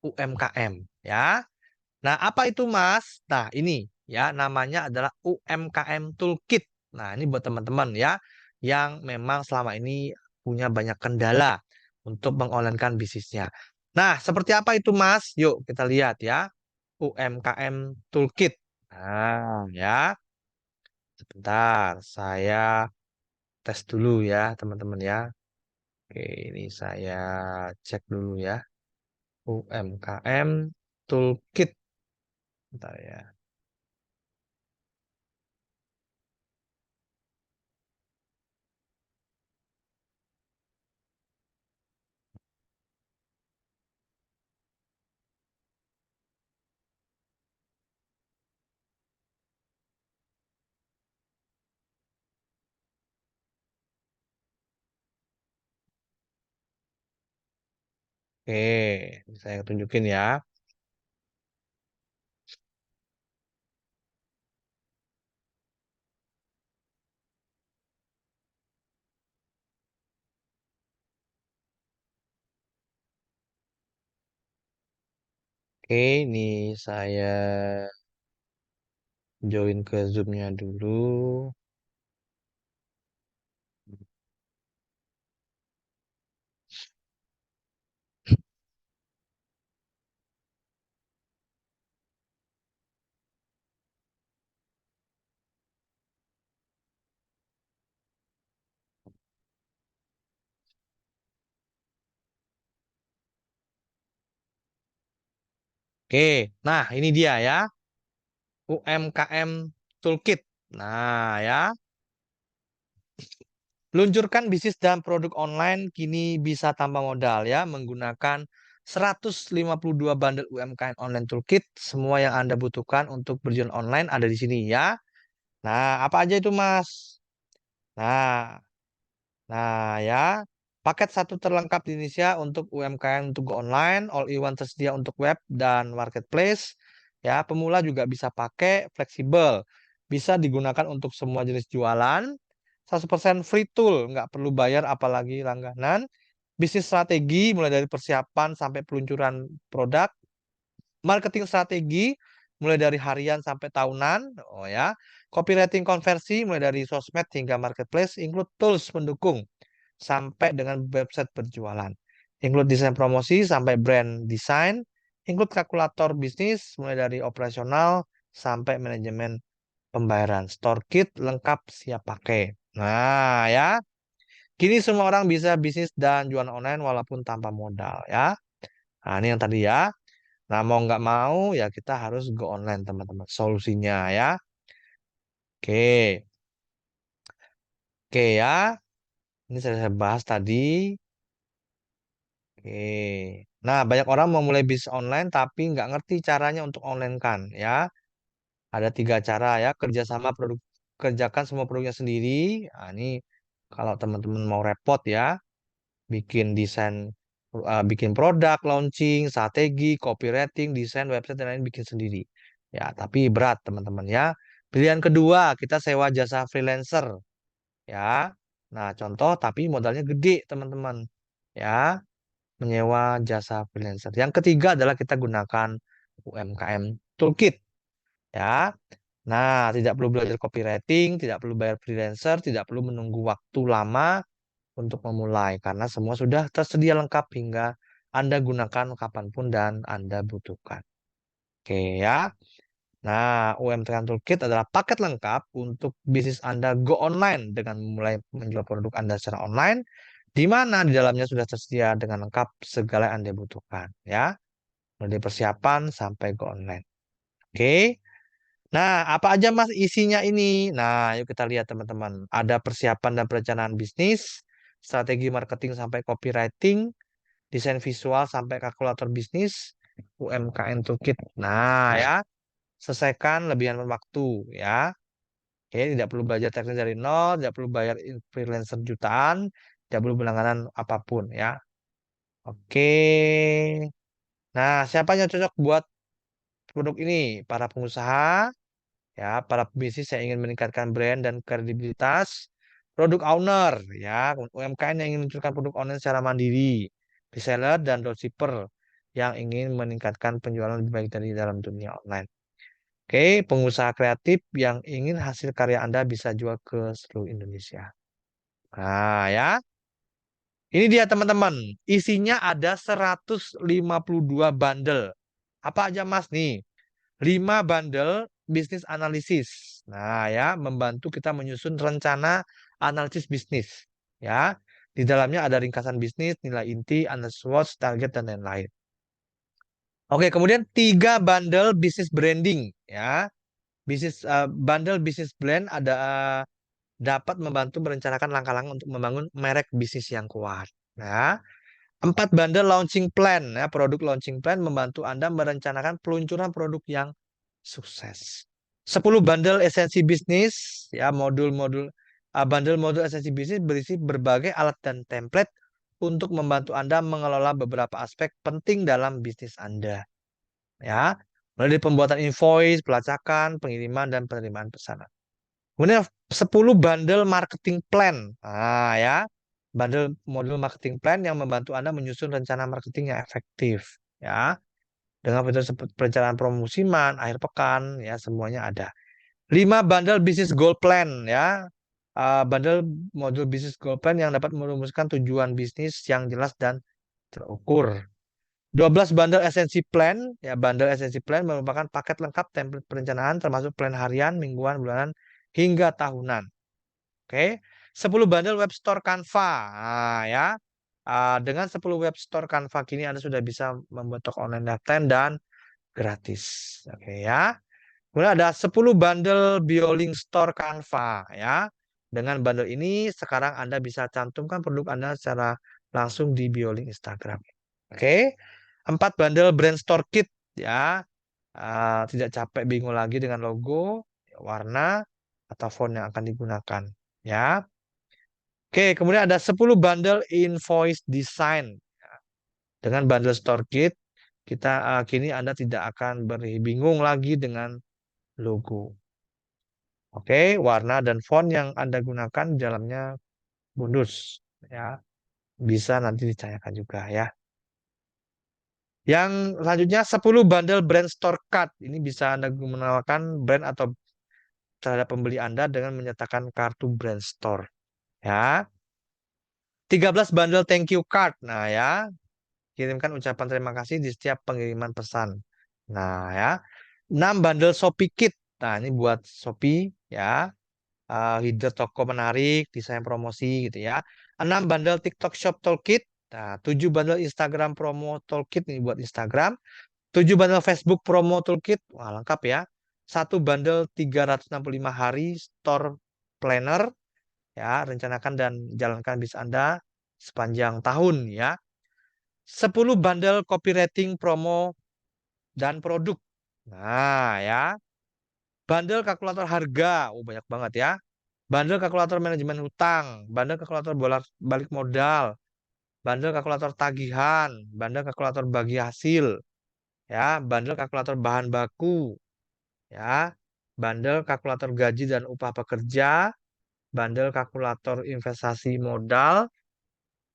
UMKM ya. Nah, apa itu Mas? Nah, ini ya namanya adalah UMKM Toolkit. Nah, ini buat teman-teman ya yang memang selama ini punya banyak kendala untuk mengonlinekan bisnisnya. Nah, seperti apa itu Mas? Yuk kita lihat ya. UMKM Toolkit. Nah, ya. Sebentar, saya tes dulu ya, teman-teman ya. Oke, ini saya cek dulu ya. UMKM Toolkit. Bentar ya. Oke, saya tunjukin ya. Oke, ini saya join ke Zoom-nya dulu. Oke, nah ini dia ya, UMKM Toolkit. Nah ya, luncurkan bisnis dan produk online kini bisa tanpa modal ya, menggunakan 152 bundle UMKM Online Toolkit. Semua yang Anda butuhkan untuk berjualan online ada di sini ya. Nah, apa aja itu Mas? Nah, Nah, ya, paket satu terlengkap di Indonesia untuk UMKM untuk go online, all in one tersedia untuk web dan marketplace. Ya, pemula juga bisa pakai, fleksibel. Bisa digunakan untuk semua jenis jualan. 100% free tool, nggak perlu bayar apalagi langganan. Bisnis strategi mulai dari persiapan sampai peluncuran produk. Marketing strategi mulai dari harian sampai tahunan. Oh ya. Copywriting konversi mulai dari sosmed hingga marketplace, include tools pendukung sampai dengan website berjualan. Include desain promosi sampai brand design. Include kalkulator bisnis mulai dari operasional sampai manajemen pembayaran. Store kit lengkap siap pakai. Nah, ya. Kini semua orang bisa bisnis dan jualan online walaupun tanpa modal, ya. Nah, ini yang tadi ya. Nah, mau nggak mau ya kita harus go online, teman-teman. Solusinya ya. Oke. Oke ya. Ini saya bahas tadi. Oke. Nah, banyak orang mau mulai bisnis online tapi nggak ngerti caranya untuk online kan, ya. Ada 3 cara ya. Kerjasama produk, kerjakan semua produknya sendiri. Nah, ini kalau teman-teman mau repot ya, bikin desain, bikin produk, launching, strategi, copywriting, desain website dan lain bikin sendiri. Ya, tapi berat teman-teman ya. Pilihan kedua, kita sewa jasa freelancer. Ya. Nah, contoh tapi modalnya gede, teman-teman. Ya, menyewa jasa freelancer. Yang ketiga adalah kita gunakan UMKM Toolkit. Ya. Nah, tidak perlu belajar copywriting, tidak perlu bayar freelancer, tidak perlu menunggu waktu lama untuk memulai karena semua sudah tersedia lengkap hingga Anda gunakan kapanpun dan Anda butuhkan. Oke ya. Nah, UMKM Toolkit adalah paket lengkap untuk bisnis Anda go online dengan memulai menjual produk Anda secara online, di mana di dalamnya sudah tersedia dengan lengkap segala yang Anda butuhkan, ya. Mulai persiapan sampai go online. Oke. Nah, apa aja Mas isinya ini? Nah, yuk kita lihat teman-teman. Ada persiapan dan perencanaan bisnis, strategi marketing sampai copywriting, desain visual sampai kalkulator bisnis, UMKM Toolkit. Nah, ya. Selesaikan lebihan waktu ya. Oke, tidak perlu belajar teknis dari nol, tidak perlu bayar freelancer jutaan, tidak perlu berlangganan apapun ya. Oke. Nah, siapa yang cocok buat produk ini? Para pengusaha, ya, para bisnis yang ingin meningkatkan brand dan kredibilitas, produk owner, ya, UMKM yang ingin meluncurkan produk online secara mandiri, reseller dan dropshipper yang ingin meningkatkan penjualan lebih baik dari dalam dunia online. Oke, pengusaha kreatif yang ingin hasil karya Anda bisa jual ke seluruh Indonesia. Nah, ya. Ini dia teman-teman. Isinya ada 152 bundle. Apa aja Mas nih? 5 bundle bisnis analisis. Nah, ya, membantu kita menyusun rencana analisis bisnis. Ya. Di dalamnya ada ringkasan bisnis, nilai inti, analysis SWOT, target dan lain-lain. Oke, kemudian 3 bundle bisnis branding, ya. Bundle bisnis blend ada dapat membantu merencanakan langkah-langkah untuk membangun merek bisnis yang kuat. Nah, 4 bundle launching plan, ya, produk launching plan membantu Anda merencanakan peluncuran produk yang sukses. 10 bundle esensi bisnis, ya, bundle modul esensi bisnis berisi berbagai alat dan template untuk membantu Anda mengelola beberapa aspek penting dalam bisnis Anda. Ya, mulai dari pembuatan invoice, pelacakan, pengiriman, dan penerimaan pesanan. Kemudian 10 bundle marketing plan. Nah, ya. Bundle modul marketing plan yang membantu Anda menyusun rencana marketing yang efektif, ya. Dengan fitur seperti perencanaan promosi, akhir pekan, ya, semuanya ada. 5 bundle business goal plan, ya. Bundle modul business goal plan yang dapat merumuskan tujuan bisnis yang jelas dan terukur. 12 bundle esensi plan, ya, bundle esensi plan merupakan paket lengkap template perencanaan termasuk plan harian, mingguan, bulanan, hingga tahunan. Oke. 10 bundle web store Canva. Nah, ya. Dengan 10 web store Canva kini Anda sudah bisa membuat toko online lifetime dan gratis. Oke ya. Kemudian ada 10 bundle BioLink Store Canva ya. Dengan bundle ini sekarang Anda bisa cantumkan produk Anda secara langsung di BioLink Instagram. Oke. 4 bundle brand store kit ya. Tidak capek bingung lagi dengan logo, warna, atau font yang akan digunakan. Ya. Oke, kemudian ada 10 bundle invoice design. Dengan bundle store kit, kini Anda tidak akan bingung lagi dengan logo. Oke, warna dan font yang Anda gunakan di dalamnya bonus. Ya, bisa nanti ditanyakan juga ya. Yang selanjutnya 10 bundle brand store card. Ini bisa Anda menawarkan brand atau terhadap pembeli Anda dengan menyertakan kartu brand store. Ya. 13 bundle thank you card. Nah, ya. Kirimkan ucapan terima kasih di setiap pengiriman pesan. Nah, ya. 6 bundle Shopee Kit. Nah, ini buat Shopee ya. Header toko menarik, desain promosi gitu ya. 6 bundle TikTok Shop Toolkit. Nah, 7 bundle Instagram Promo Toolkit ini buat Instagram. 7 bundle Facebook Promo Toolkit. Wah, lengkap ya. Satu bundle 365 hari Store Planner. Ya, rencanakan dan jalankan bisnis Anda sepanjang tahun ya. 10 bundle copywriting promo dan produk. Nah, ya. Bundle kalkulator harga. Oh, banyak banget ya. Bundle kalkulator manajemen hutang, bundle kalkulator balik modal, bundle kalkulator tagihan, bundle kalkulator bagi hasil, ya, bundle kalkulator bahan baku, ya, bundle kalkulator gaji dan upah pekerja, bundle kalkulator investasi modal,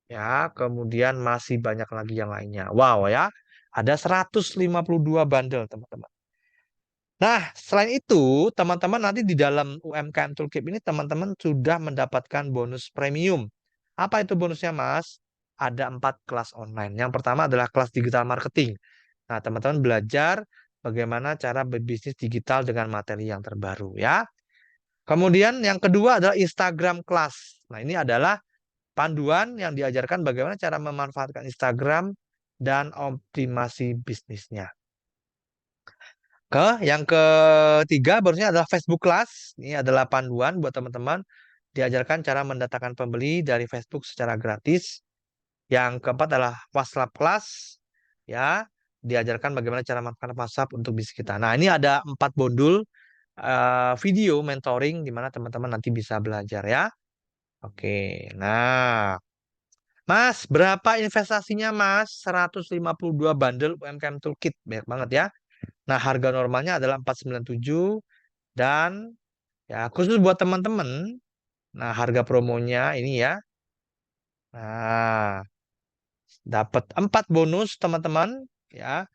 ya, kemudian masih banyak lagi yang lainnya. Wow ya, ada 152 bundle teman-teman. Nah, selain itu, teman-teman nanti di dalam UMKM Toolkit ini teman-teman sudah mendapatkan bonus premium. Apa itu bonusnya, Mas? Ada 4 kelas online. Yang pertama adalah kelas digital marketing. Nah, teman-teman belajar bagaimana cara berbisnis digital dengan materi yang terbaru ya. Kemudian yang kedua adalah Instagram Class. Nah, ini adalah panduan yang diajarkan bagaimana cara memanfaatkan Instagram dan optimasi bisnisnya. Yang ketiga barunya adalah Facebook Class. Ini adalah panduan buat teman-teman diajarkan cara mendatangkan pembeli dari Facebook secara gratis. Yang keempat adalah WhatsApp Class. Ya, diajarkan bagaimana cara menggunakan WhatsApp untuk bisnis kita. Nah, ini ada 4 modul video mentoring di mana teman-teman nanti bisa belajar ya. Oke. Nah, Mas, berapa investasinya, Mas? 152 bundle UMKM Toolkit. Banyak banget ya. Nah, harga normalnya adalah 497 dan ya khusus buat teman-teman. Nah, harga promonya ini ya. Nah, dapat 4 bonus teman-teman ya.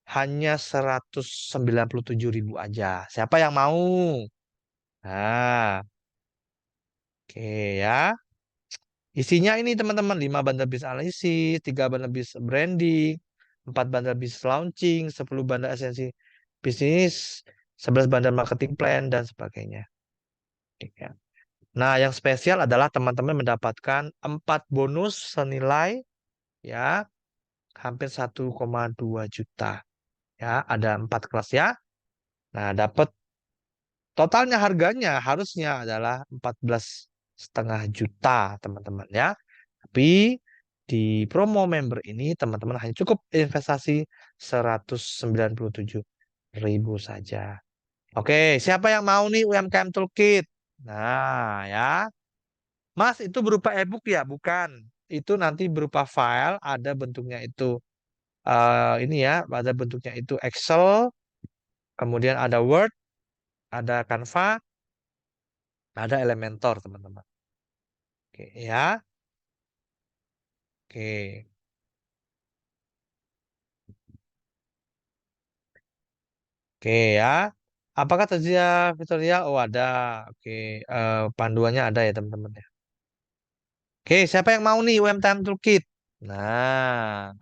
Hanya 197.000 aja. Siapa yang mau? Nah, oke ya. Isinya ini teman-teman 5 bundle bis analisis, 3 bundle bis branding, 4 bundle bis launching, 10 bundle esensi bisnis, 11 bundle marketing plan dan sebagainya. Ya. Nah, yang spesial adalah teman-teman mendapatkan 4 bonus senilai ya hampir 1,2 juta. Ya, ada 4 kelas ya. Nah, dapat totalnya harganya harusnya adalah 14,5 juta, teman-teman ya. Tapi di promo member ini teman-teman hanya cukup investasi 197.000 saja. Oke, siapa yang mau nih UMKM Toolkit? Nah, ya. Mas, itu berupa e-book ya? Bukan. Itu nanti berupa file, ada bentuknya itu ini ya, ada bentuknya itu Excel, kemudian ada Word, ada Canva, ada Elementor, teman-teman. Oke, ya. Oke. Oke ya. Apakah tersedia tutorial? Oh, ada. Oke, panduannya ada ya, teman-teman ya. Oke, siapa yang mau nih UMKM Toolkit? Nah,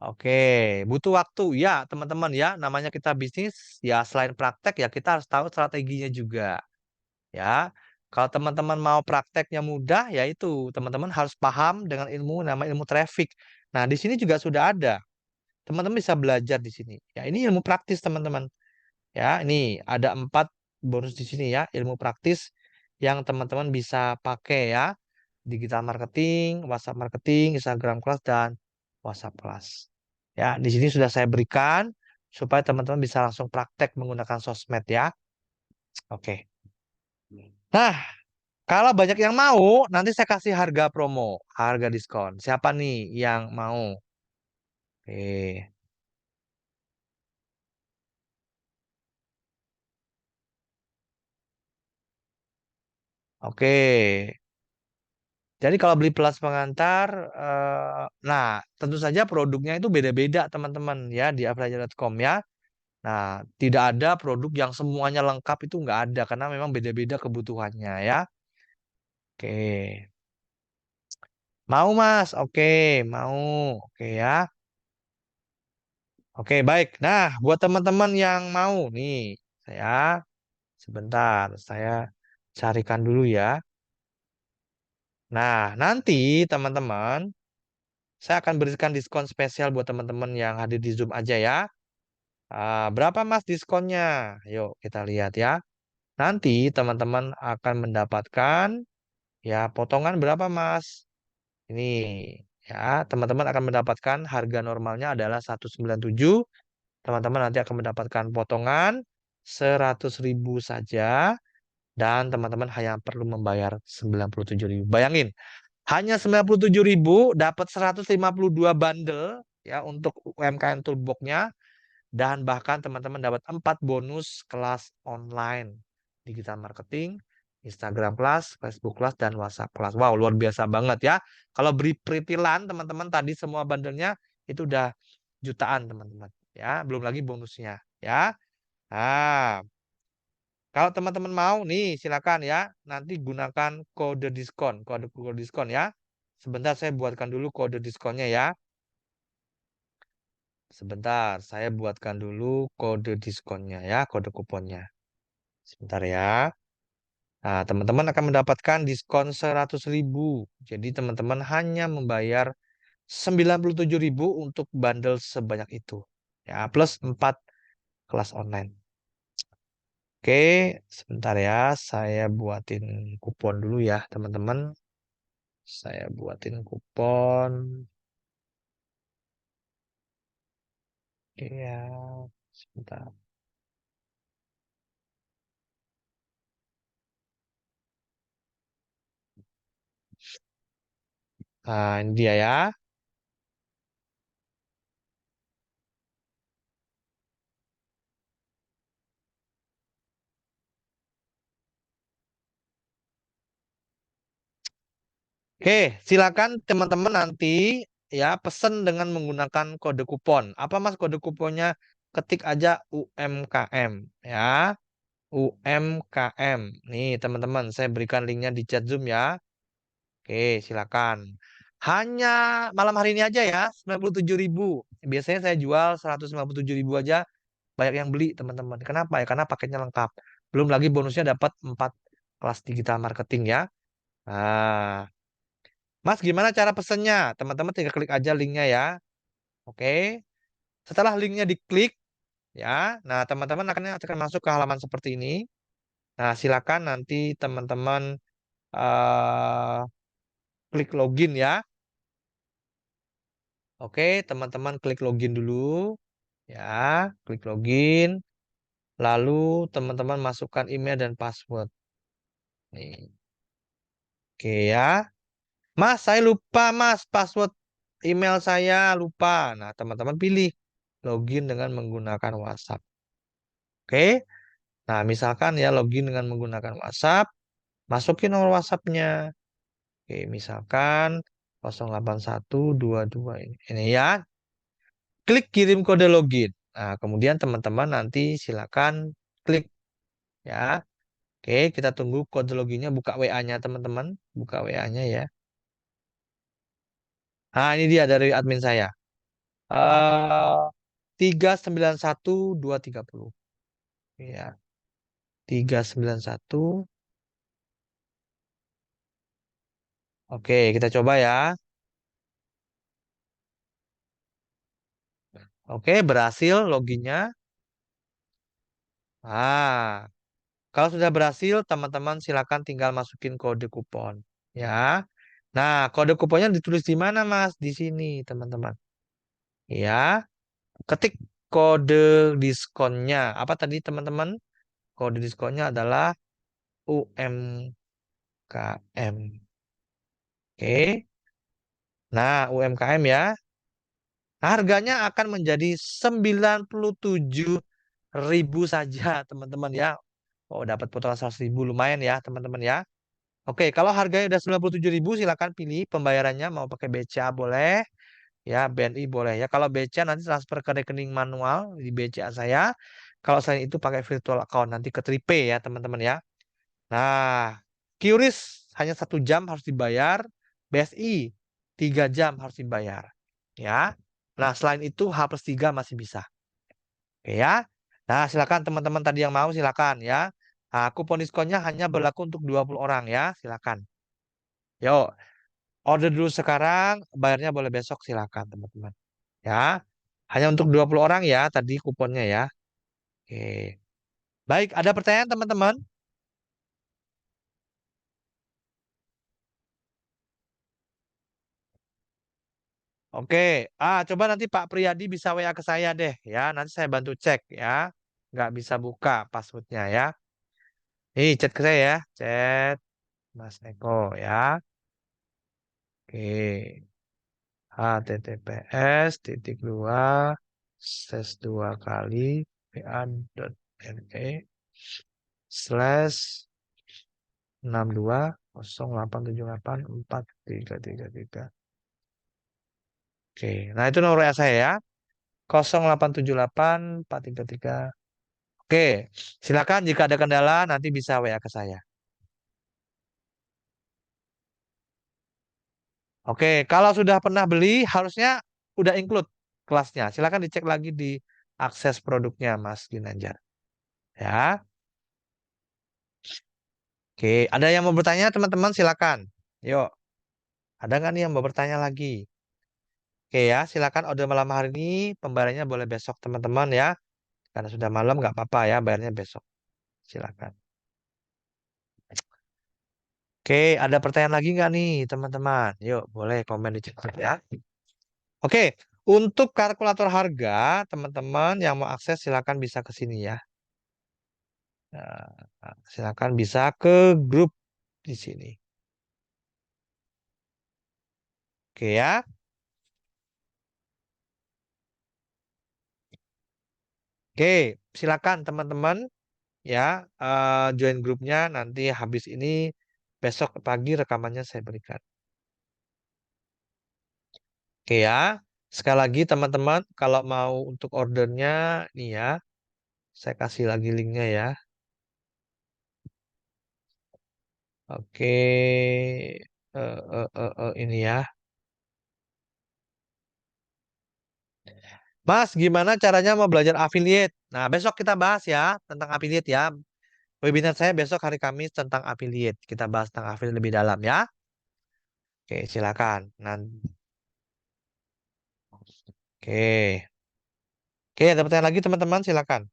oke, butuh waktu ya teman-teman ya. Namanya kita bisnis ya selain praktek ya kita harus tahu strateginya juga ya. Kalau teman-teman mau prakteknya mudah ya itu teman-teman harus paham dengan ilmu nama ilmu traffic. Nah di sini juga sudah ada. Teman-teman bisa belajar di sini. Ya ini ilmu praktis teman-teman. Ya ini ada 4 bonus di sini ya ilmu praktis yang teman-teman bisa pakai ya. Digital marketing, WhatsApp marketing, Instagram class dan WhatsApp class. Ya, di sini sudah saya berikan supaya teman-teman bisa langsung praktek menggunakan sosmed ya. Oke. Nah, kalau banyak yang mau, nanti saya kasih harga promo, harga diskon. Siapa nih yang mau? Oke. Oke. Jadi kalau beli plus pengantar, nah tentu saja produknya itu beda-beda teman-teman ya di afterjaya.com ya. Nah, tidak ada produk yang semuanya lengkap itu nggak ada karena memang beda-beda kebutuhannya ya. Oke. Mau Mas? Oke, mau. Oke ya. Oke, baik. Nah, buat teman-teman yang mau nih, saya sebentar, saya carikan dulu ya. Nah, nanti teman-teman, saya akan berikan diskon spesial buat teman-teman yang hadir di Zoom aja ya. Berapa Mas diskonnya? Yuk kita lihat ya. Nanti teman-teman akan mendapatkan ya potongan berapa Mas? Ini ya, teman-teman akan mendapatkan harga normalnya adalah 197. Teman-teman nanti akan mendapatkan potongan 100.000 saja dan teman-teman hanya perlu membayar 97.000. Bayangin, hanya 97.000 dapat 152 bundle ya untuk UMKM Toolbox-nya dan bahkan teman-teman dapat 4 bonus kelas online digital marketing, Instagram kelas, Facebook kelas, dan WhatsApp kelas. Wow, luar biasa banget ya. Kalau beri pretilan teman-teman tadi semua bandelnya itu udah jutaan teman-teman ya, belum lagi bonusnya ya. Nah, kalau teman-teman mau nih silakan ya, nanti gunakan kode diskon ya. Sebentar saya buatkan dulu kode diskonnya ya. Sebentar, saya buatkan dulu kode diskonnya ya, kode kuponnya. Sebentar ya. Nah, teman-teman akan mendapatkan diskon 100.000. Jadi teman-teman hanya membayar 97.000 untuk bundle sebanyak itu. Ya, plus 4 kelas online. Oke, sebentar ya. Saya buatin kupon dulu ya, teman-teman. Saya buatin kupon. Oke ya, sebentar. Nah, ini dia ya. Oke, silakan teman-teman nanti ya pesen dengan menggunakan kode kupon. Apa Mas kode kuponnya? Ketik aja UMKM ya. UMKM. Nih teman-teman, saya berikan linknya di chat Zoom ya. Oke, silakan. Hanya malam hari ini aja ya, 97.000. Biasanya saya jual 157.000 aja, banyak yang beli teman-teman. Kenapa ya? Karena paketnya lengkap. Belum lagi bonusnya dapat 4 kelas digital marketing ya. Nah, Mas, gimana cara pesennya? Teman-teman tinggal klik aja linknya ya. Oke. Setelah linknya diklik, ya. Nah, teman-teman akan masuk ke halaman seperti ini. Nah, silakan nanti teman-teman eh, klik login ya. Oke, teman-teman klik login dulu. Ya, klik login. Lalu teman-teman masukkan email dan password. Nih. Oke ya. Mas, saya lupa Mas, password email saya lupa. Nah, teman-teman pilih login dengan menggunakan WhatsApp. Oke. Nah, misalkan ya login dengan menggunakan WhatsApp, masukin nomor WhatsApp-nya. Oke, misalkan 08122 ini. Ini ya, klik kirim kode login. Nah, kemudian teman-teman nanti silakan klik ya. Oke, kita tunggu kode loginnya, buka WA-nya teman-teman, buka WA-nya ya. Nah, ini dia dari admin saya. 391230. Ya, 391. Oke, kita coba ya. Oke, berhasil loginnya. Ah, kalau sudah berhasil, teman-teman silakan tinggal masukin kode kupon. Ya. Nah, kode kuponnya ditulis di mana, Mas? Di sini, teman-teman. Ya. Ketik kode diskonnya. Apa tadi, teman-teman? Kode diskonnya adalah UMKM. Oke. Nah, UMKM ya. Harganya akan menjadi 97.000 saja, teman-teman ya. Oh, dapat potongan 100.000 lumayan ya, teman-teman ya. Oke, kalau harganya udah 97.000 silakan pilih pembayarannya mau pakai BCA boleh, ya BNI boleh ya. Kalau BCA nanti transfer ke rekening manual di BCA saya. Kalau selain itu pakai virtual account nanti ke Tripe ya, teman-teman ya. Nah, QRIS hanya 1 jam harus dibayar, BSI 3 jam harus dibayar. Ya. Nah, selain itu H plus 3 masih bisa. Oke ya. Nah, silakan teman-teman tadi yang mau silakan ya. Nah, kupon diskonnya hanya berlaku untuk 20 orang ya. Silakan. Yuk, order dulu sekarang, bayarnya boleh besok silakan teman-teman. Ya. Hanya untuk 20 orang ya tadi kuponnya ya. Oke. Baik, ada pertanyaan teman-teman? Oke. Coba nanti Pak Priyadi bisa WA ke saya deh ya. Nanti saya bantu cek ya. Nggak bisa buka passwordnya ya. Nih, chat ke saya ya. Chat Mas Eko ya. Oke. HTTPS titik dua /2 kali pa.me /6208784333. Oke, nah itu nomor WA saya ya. 0878 433. Oke, silakan jika ada kendala nanti bisa WA ke saya. Oke, kalau sudah pernah beli harusnya udah include kelasnya. Silakan dicek lagi di akses produknya Mas Ginanjar. Ya. Oke, ada yang mau bertanya teman-teman silakan. Yuk, ada nggak nih yang mau bertanya lagi? Oke ya, silakan order malam hari ini, pembayarannya boleh besok teman-teman ya. Karena sudah malam nggak apa-apa ya, bayarnya besok. Silakan. Oke, ada pertanyaan lagi nggak nih teman-teman? Yuk, boleh komen di chat ya. Oke, untuk kalkulator harga, teman-teman yang mau akses silakan bisa ke sini ya. Nah, silakan bisa ke grup di sini. Oke ya. Oke, silakan teman-teman ya, join grupnya nanti habis ini besok pagi rekamannya saya berikan. Oke ya. Sekali lagi teman-teman kalau mau untuk ordernya nih ya, saya kasih lagi linknya ya. Oke. Ini ya. Mas, gimana caranya mau belajar affiliate? Nah, besok kita bahas ya tentang affiliate ya. Webinar saya besok hari Kamis tentang affiliate. Kita bahas tentang affiliate lebih dalam ya. Oke, silakan. Oke. Oke, ada pertanyaan lagi teman-teman, silakan.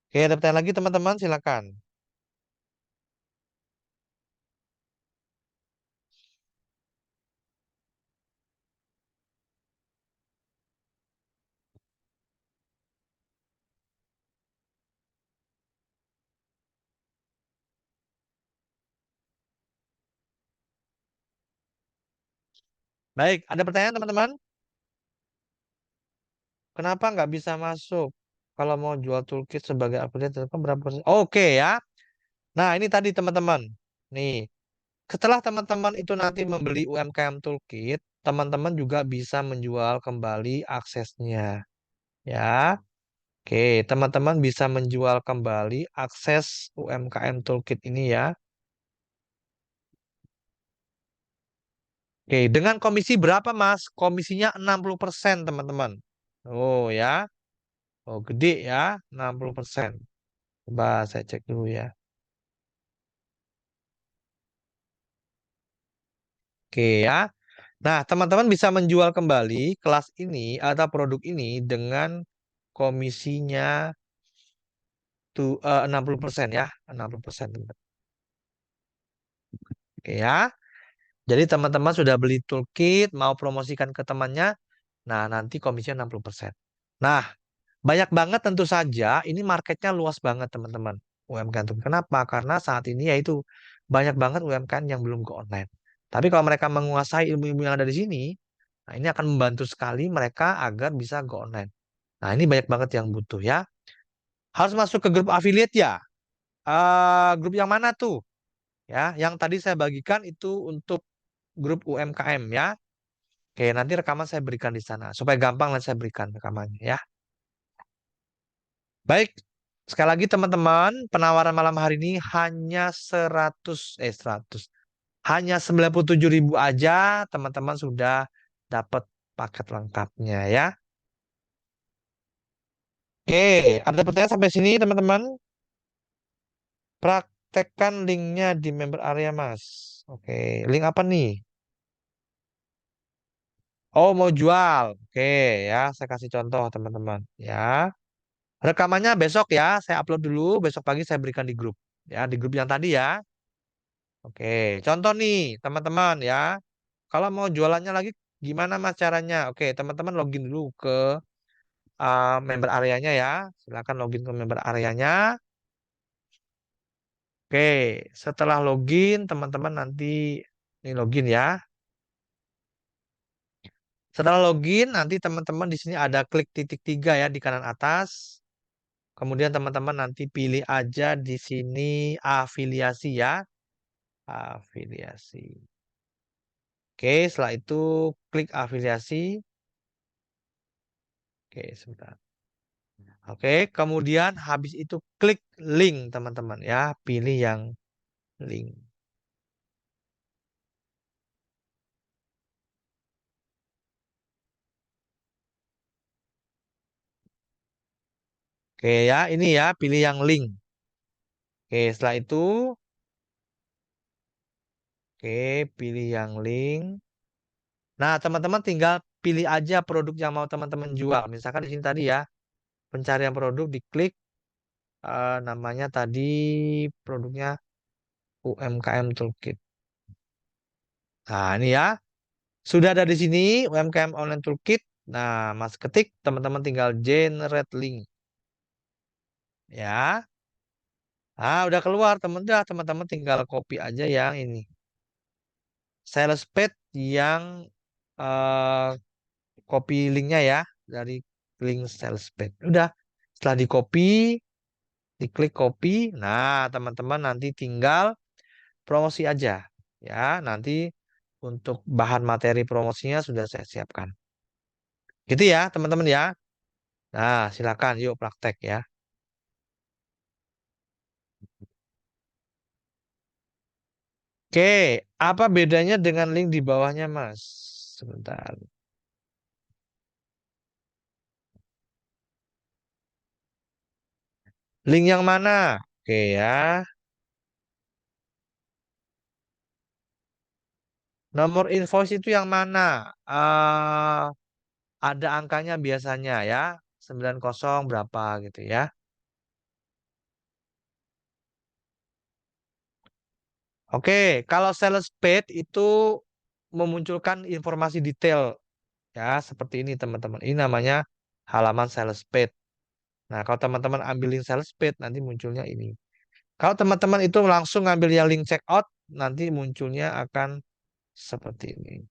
Oke, ada pertanyaan lagi teman-teman, silakan. Baik, ada pertanyaan teman-teman? Kenapa nggak bisa masuk? Kalau mau jual toolkit sebagai affiliate, Telkom berapa persen? Oke ya. Nah, ini tadi teman-teman. Nih, setelah teman-teman itu nanti membeli UMKM Toolkit, teman-teman juga bisa menjual kembali aksesnya. Ya. Oke, teman-teman bisa menjual kembali akses UMKM Toolkit ini ya. Oke, dengan komisi berapa, Mas? Komisinya 60% teman-teman. Oh ya. Oh, gede ya, 60%. Coba saya cek dulu ya. Oke ya. Nah, teman-teman bisa menjual kembali kelas ini atau produk ini dengan komisinya 60% ya, 60%. Oke ya. Jadi teman-teman sudah beli toolkit, mau promosikan ke temannya, nah nanti komisinya 60%. Nah, banyak banget tentu saja, ini marketnya luas banget teman-teman. UMKM itu. Kenapa? Karena saat ini yaitu banyak banget UMKM yang belum go online. Tapi kalau mereka menguasai ilmu-ilmu yang ada di sini, nah ini akan membantu sekali mereka agar bisa go online. Nah ini banyak banget yang butuh ya. Harus masuk ke grup affiliate ya. Grup yang mana tuh? Ya, yang tadi saya bagikan itu untuk grup UMKM ya. Oke, nanti rekaman saya berikan di sana supaya gampang nanti saya berikan rekamannya ya. Baik, sekali lagi teman-teman, penawaran malam hari ini hanya 100, hanya 97.000 aja, teman-teman sudah dapat paket lengkapnya ya. Oke, ada pertanyaan sampai sini teman-teman? Praktekkan linknya di member area, Mas. Oke, link apa nih? Oh, mau jual. Oke, ya, saya kasih contoh teman-teman. Ya, rekamannya besok ya, saya upload dulu. Besok pagi saya berikan di grup. Ya, di grup yang tadi ya. Oke, contoh nih teman-teman ya. Kalau mau jualannya lagi, gimana Mas caranya? Oke, teman-teman login dulu ke member areanya ya. Silakan login ke member areanya. Oke, setelah login, teman-teman nanti ini login ya. Setelah login, nanti teman-teman di sini ada klik titik tiga ya di kanan atas. Kemudian teman-teman nanti pilih aja di sini afiliasi ya. Afiliasi. Oke, setelah itu klik afiliasi. Oke, sebentar. Oke, kemudian habis itu klik link teman-teman ya. Pilih yang link. Oke ya, ini ya, pilih yang link. Oke, setelah itu, oke, pilih yang link. Nah, teman-teman tinggal pilih aja produk yang mau teman-teman jual. Misalkan di sini tadi ya, pencarian produk diklik namanya tadi produknya UMKM Toolkit. Nah, ini ya, sudah ada di sini UMKM Online Toolkit. Nah, Mas ketik, teman-teman tinggal generate link. Ya, udah keluar teman-teman tinggal copy aja yang ini. Sales page yang eh, copy linknya ya dari link sales page. Udah, setelah di copy, diklik copy. Nah, teman-teman nanti tinggal promosi aja ya. Nanti untuk bahan materi promosinya sudah saya siapkan. Gitu ya, teman-teman ya. Nah, silakan yuk praktek ya. Oke, apa bedanya dengan link di bawahnya, Mas? Sebentar. Link yang mana? Oke ya. Nomor invoice itu yang mana? Ada angkanya biasanya ya. 90 berapa gitu ya. Oke, kalau sales page itu memunculkan informasi detail ya seperti ini teman-teman. Ini namanya halaman sales page. Nah, kalau teman-teman ambil link sales page nanti munculnya ini. Kalau teman-teman itu langsung ngambil yang link checkout nanti munculnya akan seperti ini.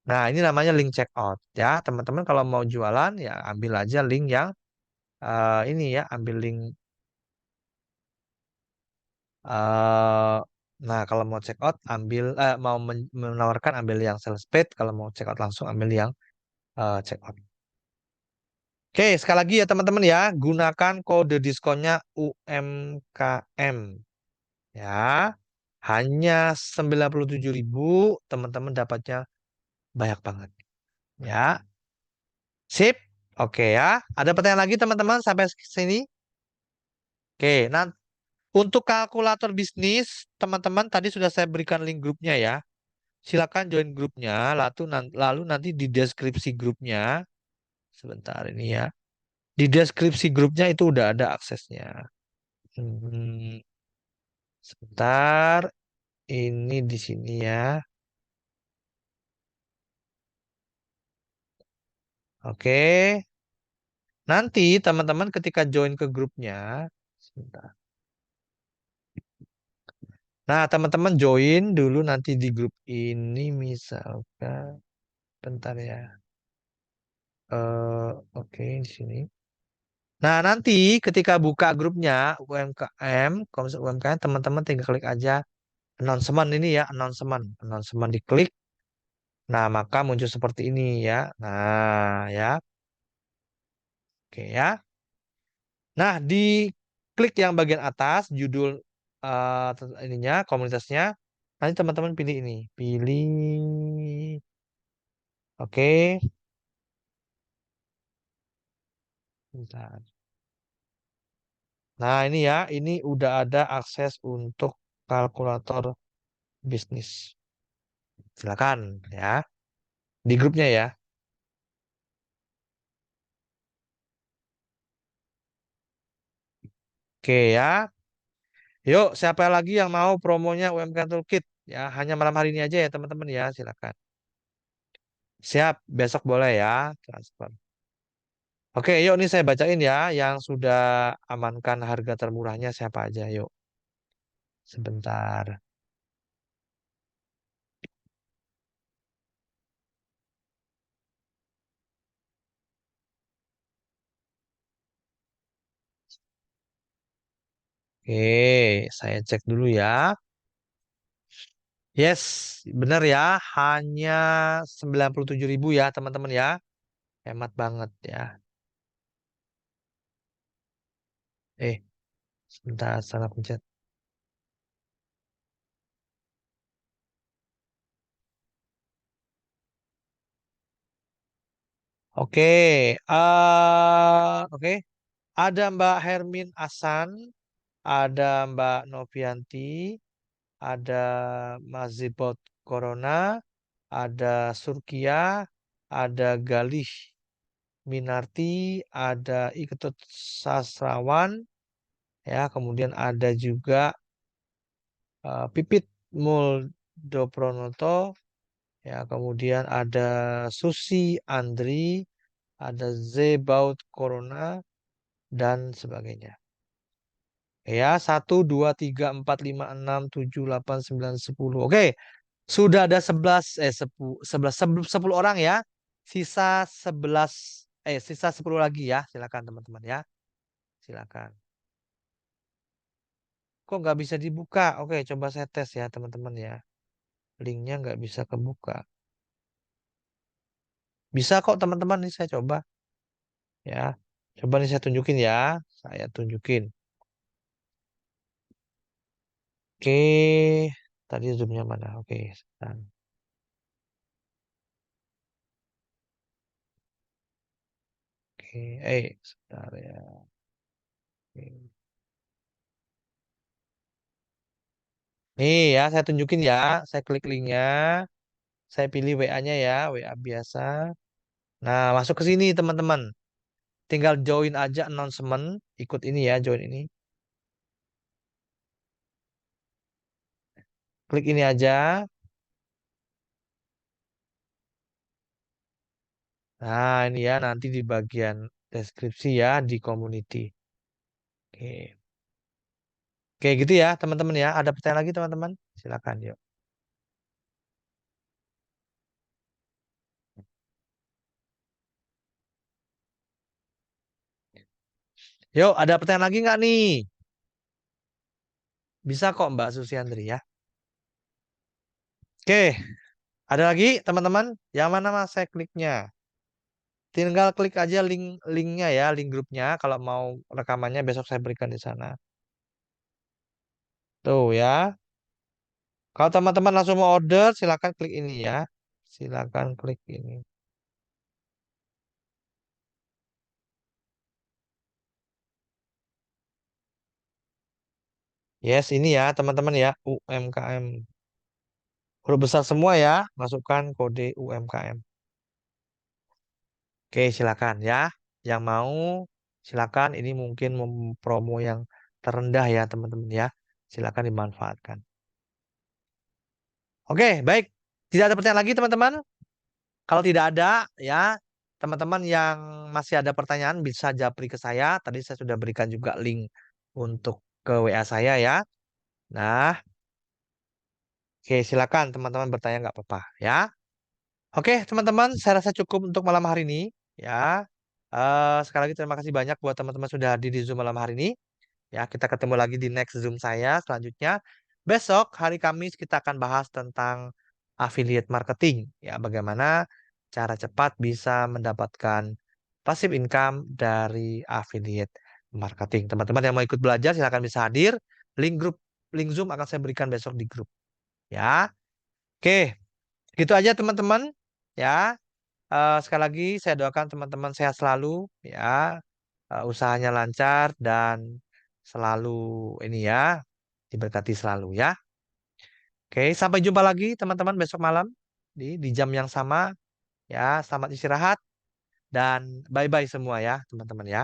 Nah, ini namanya link checkout ya. Teman-teman kalau mau jualan ya ambil aja link yang ini ya, ambil link eh nah, kalau mau check out ambil mau menawarkan ambil yang sales page, kalau mau check out langsung ambil yang check out. Oke, sekali lagi ya teman-teman ya, gunakan kode diskonnya UMKM ya. Hanya 97.000 teman-teman dapatnya banyak banget ya. Sip. Oke ya. Ada pertanyaan lagi teman-teman sampai sini? Oke, nah untuk kalkulator bisnis teman-teman tadi sudah saya berikan link grupnya ya. Silakan join grupnya, lalu nanti di deskripsi grupnya, sebentar ini ya, di deskripsi grupnya itu udah ada aksesnya. Hmm, sebentar, ini di sini ya. Oke, nanti teman-teman ketika join ke grupnya, sebentar. Nah, teman-teman join dulu nanti di grup ini misalkan, bentar ya. Oke, di sini. Nah, nanti ketika buka grupnya UMKM, kalau misalnya UMKM, teman-teman tinggal klik aja announcement ini ya, announcement diklik. Nah, maka muncul seperti ini ya. Nah, ya. Oke ya. Nah, di klik yang bagian atas judul ininya komunitasnya. Nanti teman-teman pilih ini. Pilih. Oke. Bentar. Nah, ini ya, ini udah ada akses untuk kalkulator bisnis. Silakan ya. Di grupnya ya. Oke ya. Yuk, siapa lagi yang mau promonya UMKM Toolkit? Ya, hanya malam hari ini aja ya, teman-teman ya. Silakan. Siap, besok boleh ya transfer. Oke, yuk nih saya bacain ya yang sudah amankan harga termurahnya siapa aja. Yuk, sebentar. Oke, saya cek dulu ya. Yes, benar ya. Hanya 97.000 ya, teman-teman ya. Hemat banget ya. Eh, sebentar salah pencet. Oke, oke. Ada Mbak Hermin Asan, ada Mbak Novianti, ada Mazibot Corona, ada Surkia, ada Galih Minarti, ada Iketut Sastrawan, ya, kemudian ada juga Pipit Muldopronoto, ya, kemudian ada Susi Andri, ada Zebaut Corona, dan sebagainya. Ya, 1, 2, 3, 4, 5, 6, 7, 8, 9, 10. Oke, sudah ada 10 orang ya. Sisa 11 sisa 10 lagi ya. Silakan teman-teman ya. Silakan. Kok nggak bisa dibuka? Oke, coba saya tes ya teman-teman ya. Linknya nggak bisa kebuka. Bisa kok teman-teman nih saya coba ya. Coba nih saya tunjukin ya. Saya tunjukin. Oke, tadi zoomnya mana? Oke, sebentar. Oke, sebentar ya. Oke. Nih ya, saya tunjukin ya. Saya klik linknya. Saya pilih WA-nya ya, WA biasa. Nah, masuk ke sini teman-teman. Tinggal join aja announcement. Ikut ini ya, join ini. Klik ini aja. Nah, ini ya nanti di bagian deskripsi ya di community. Oke. Oke, gitu ya teman-teman ya. Ada pertanyaan lagi teman-teman? Silakan yuk. Yuk, ada pertanyaan lagi nggak nih? Bisa kok Mbak Susiandri ya. Oke, ada lagi teman-teman? Yang mana mas saya kliknya? Tinggal klik aja linknya ya, link grupnya. Kalau mau rekamannya besok saya berikan di sana. Tuh ya. Kalau teman-teman langsung mau order, silakan klik ini ya. Silakan klik ini. Yes, ini ya teman-teman ya, UMKM. Huruf besar semua ya, masukkan kode UMKM. Oke, silakan ya. Yang mau, silakan. Ini mungkin promo yang terendah ya teman-teman ya. Silakan dimanfaatkan. Oke, baik. Tidak ada pertanyaan lagi teman-teman? Kalau tidak ada, ya, teman-teman yang masih ada pertanyaan bisa japri ke saya. Tadi saya sudah berikan juga link untuk ke WA saya ya. Nah, oke, silakan teman-teman bertanya nggak apa-apa ya. Oke, teman-teman, saya rasa cukup untuk malam hari ini ya. Sekali lagi terima kasih banyak buat teman-teman sudah hadir di Zoom malam hari ini. Ya, kita ketemu lagi di next Zoom saya selanjutnya. Besok hari Kamis kita akan bahas tentang affiliate marketing. Ya, bagaimana cara cepat bisa mendapatkan passive income dari affiliate marketing. Teman-teman yang mau ikut belajar silakan bisa hadir. Link grup, link Zoom akan saya berikan besok di grup. Ya, oke, gitu aja teman-teman. Ya, sekali lagi saya doakan teman-teman sehat selalu. Ya, usahanya lancar dan selalu ini ya diberkati selalu ya. Oke, sampai jumpa lagi teman-teman besok malam di jam yang sama. Ya, selamat istirahat dan bye-bye semua ya teman-teman ya.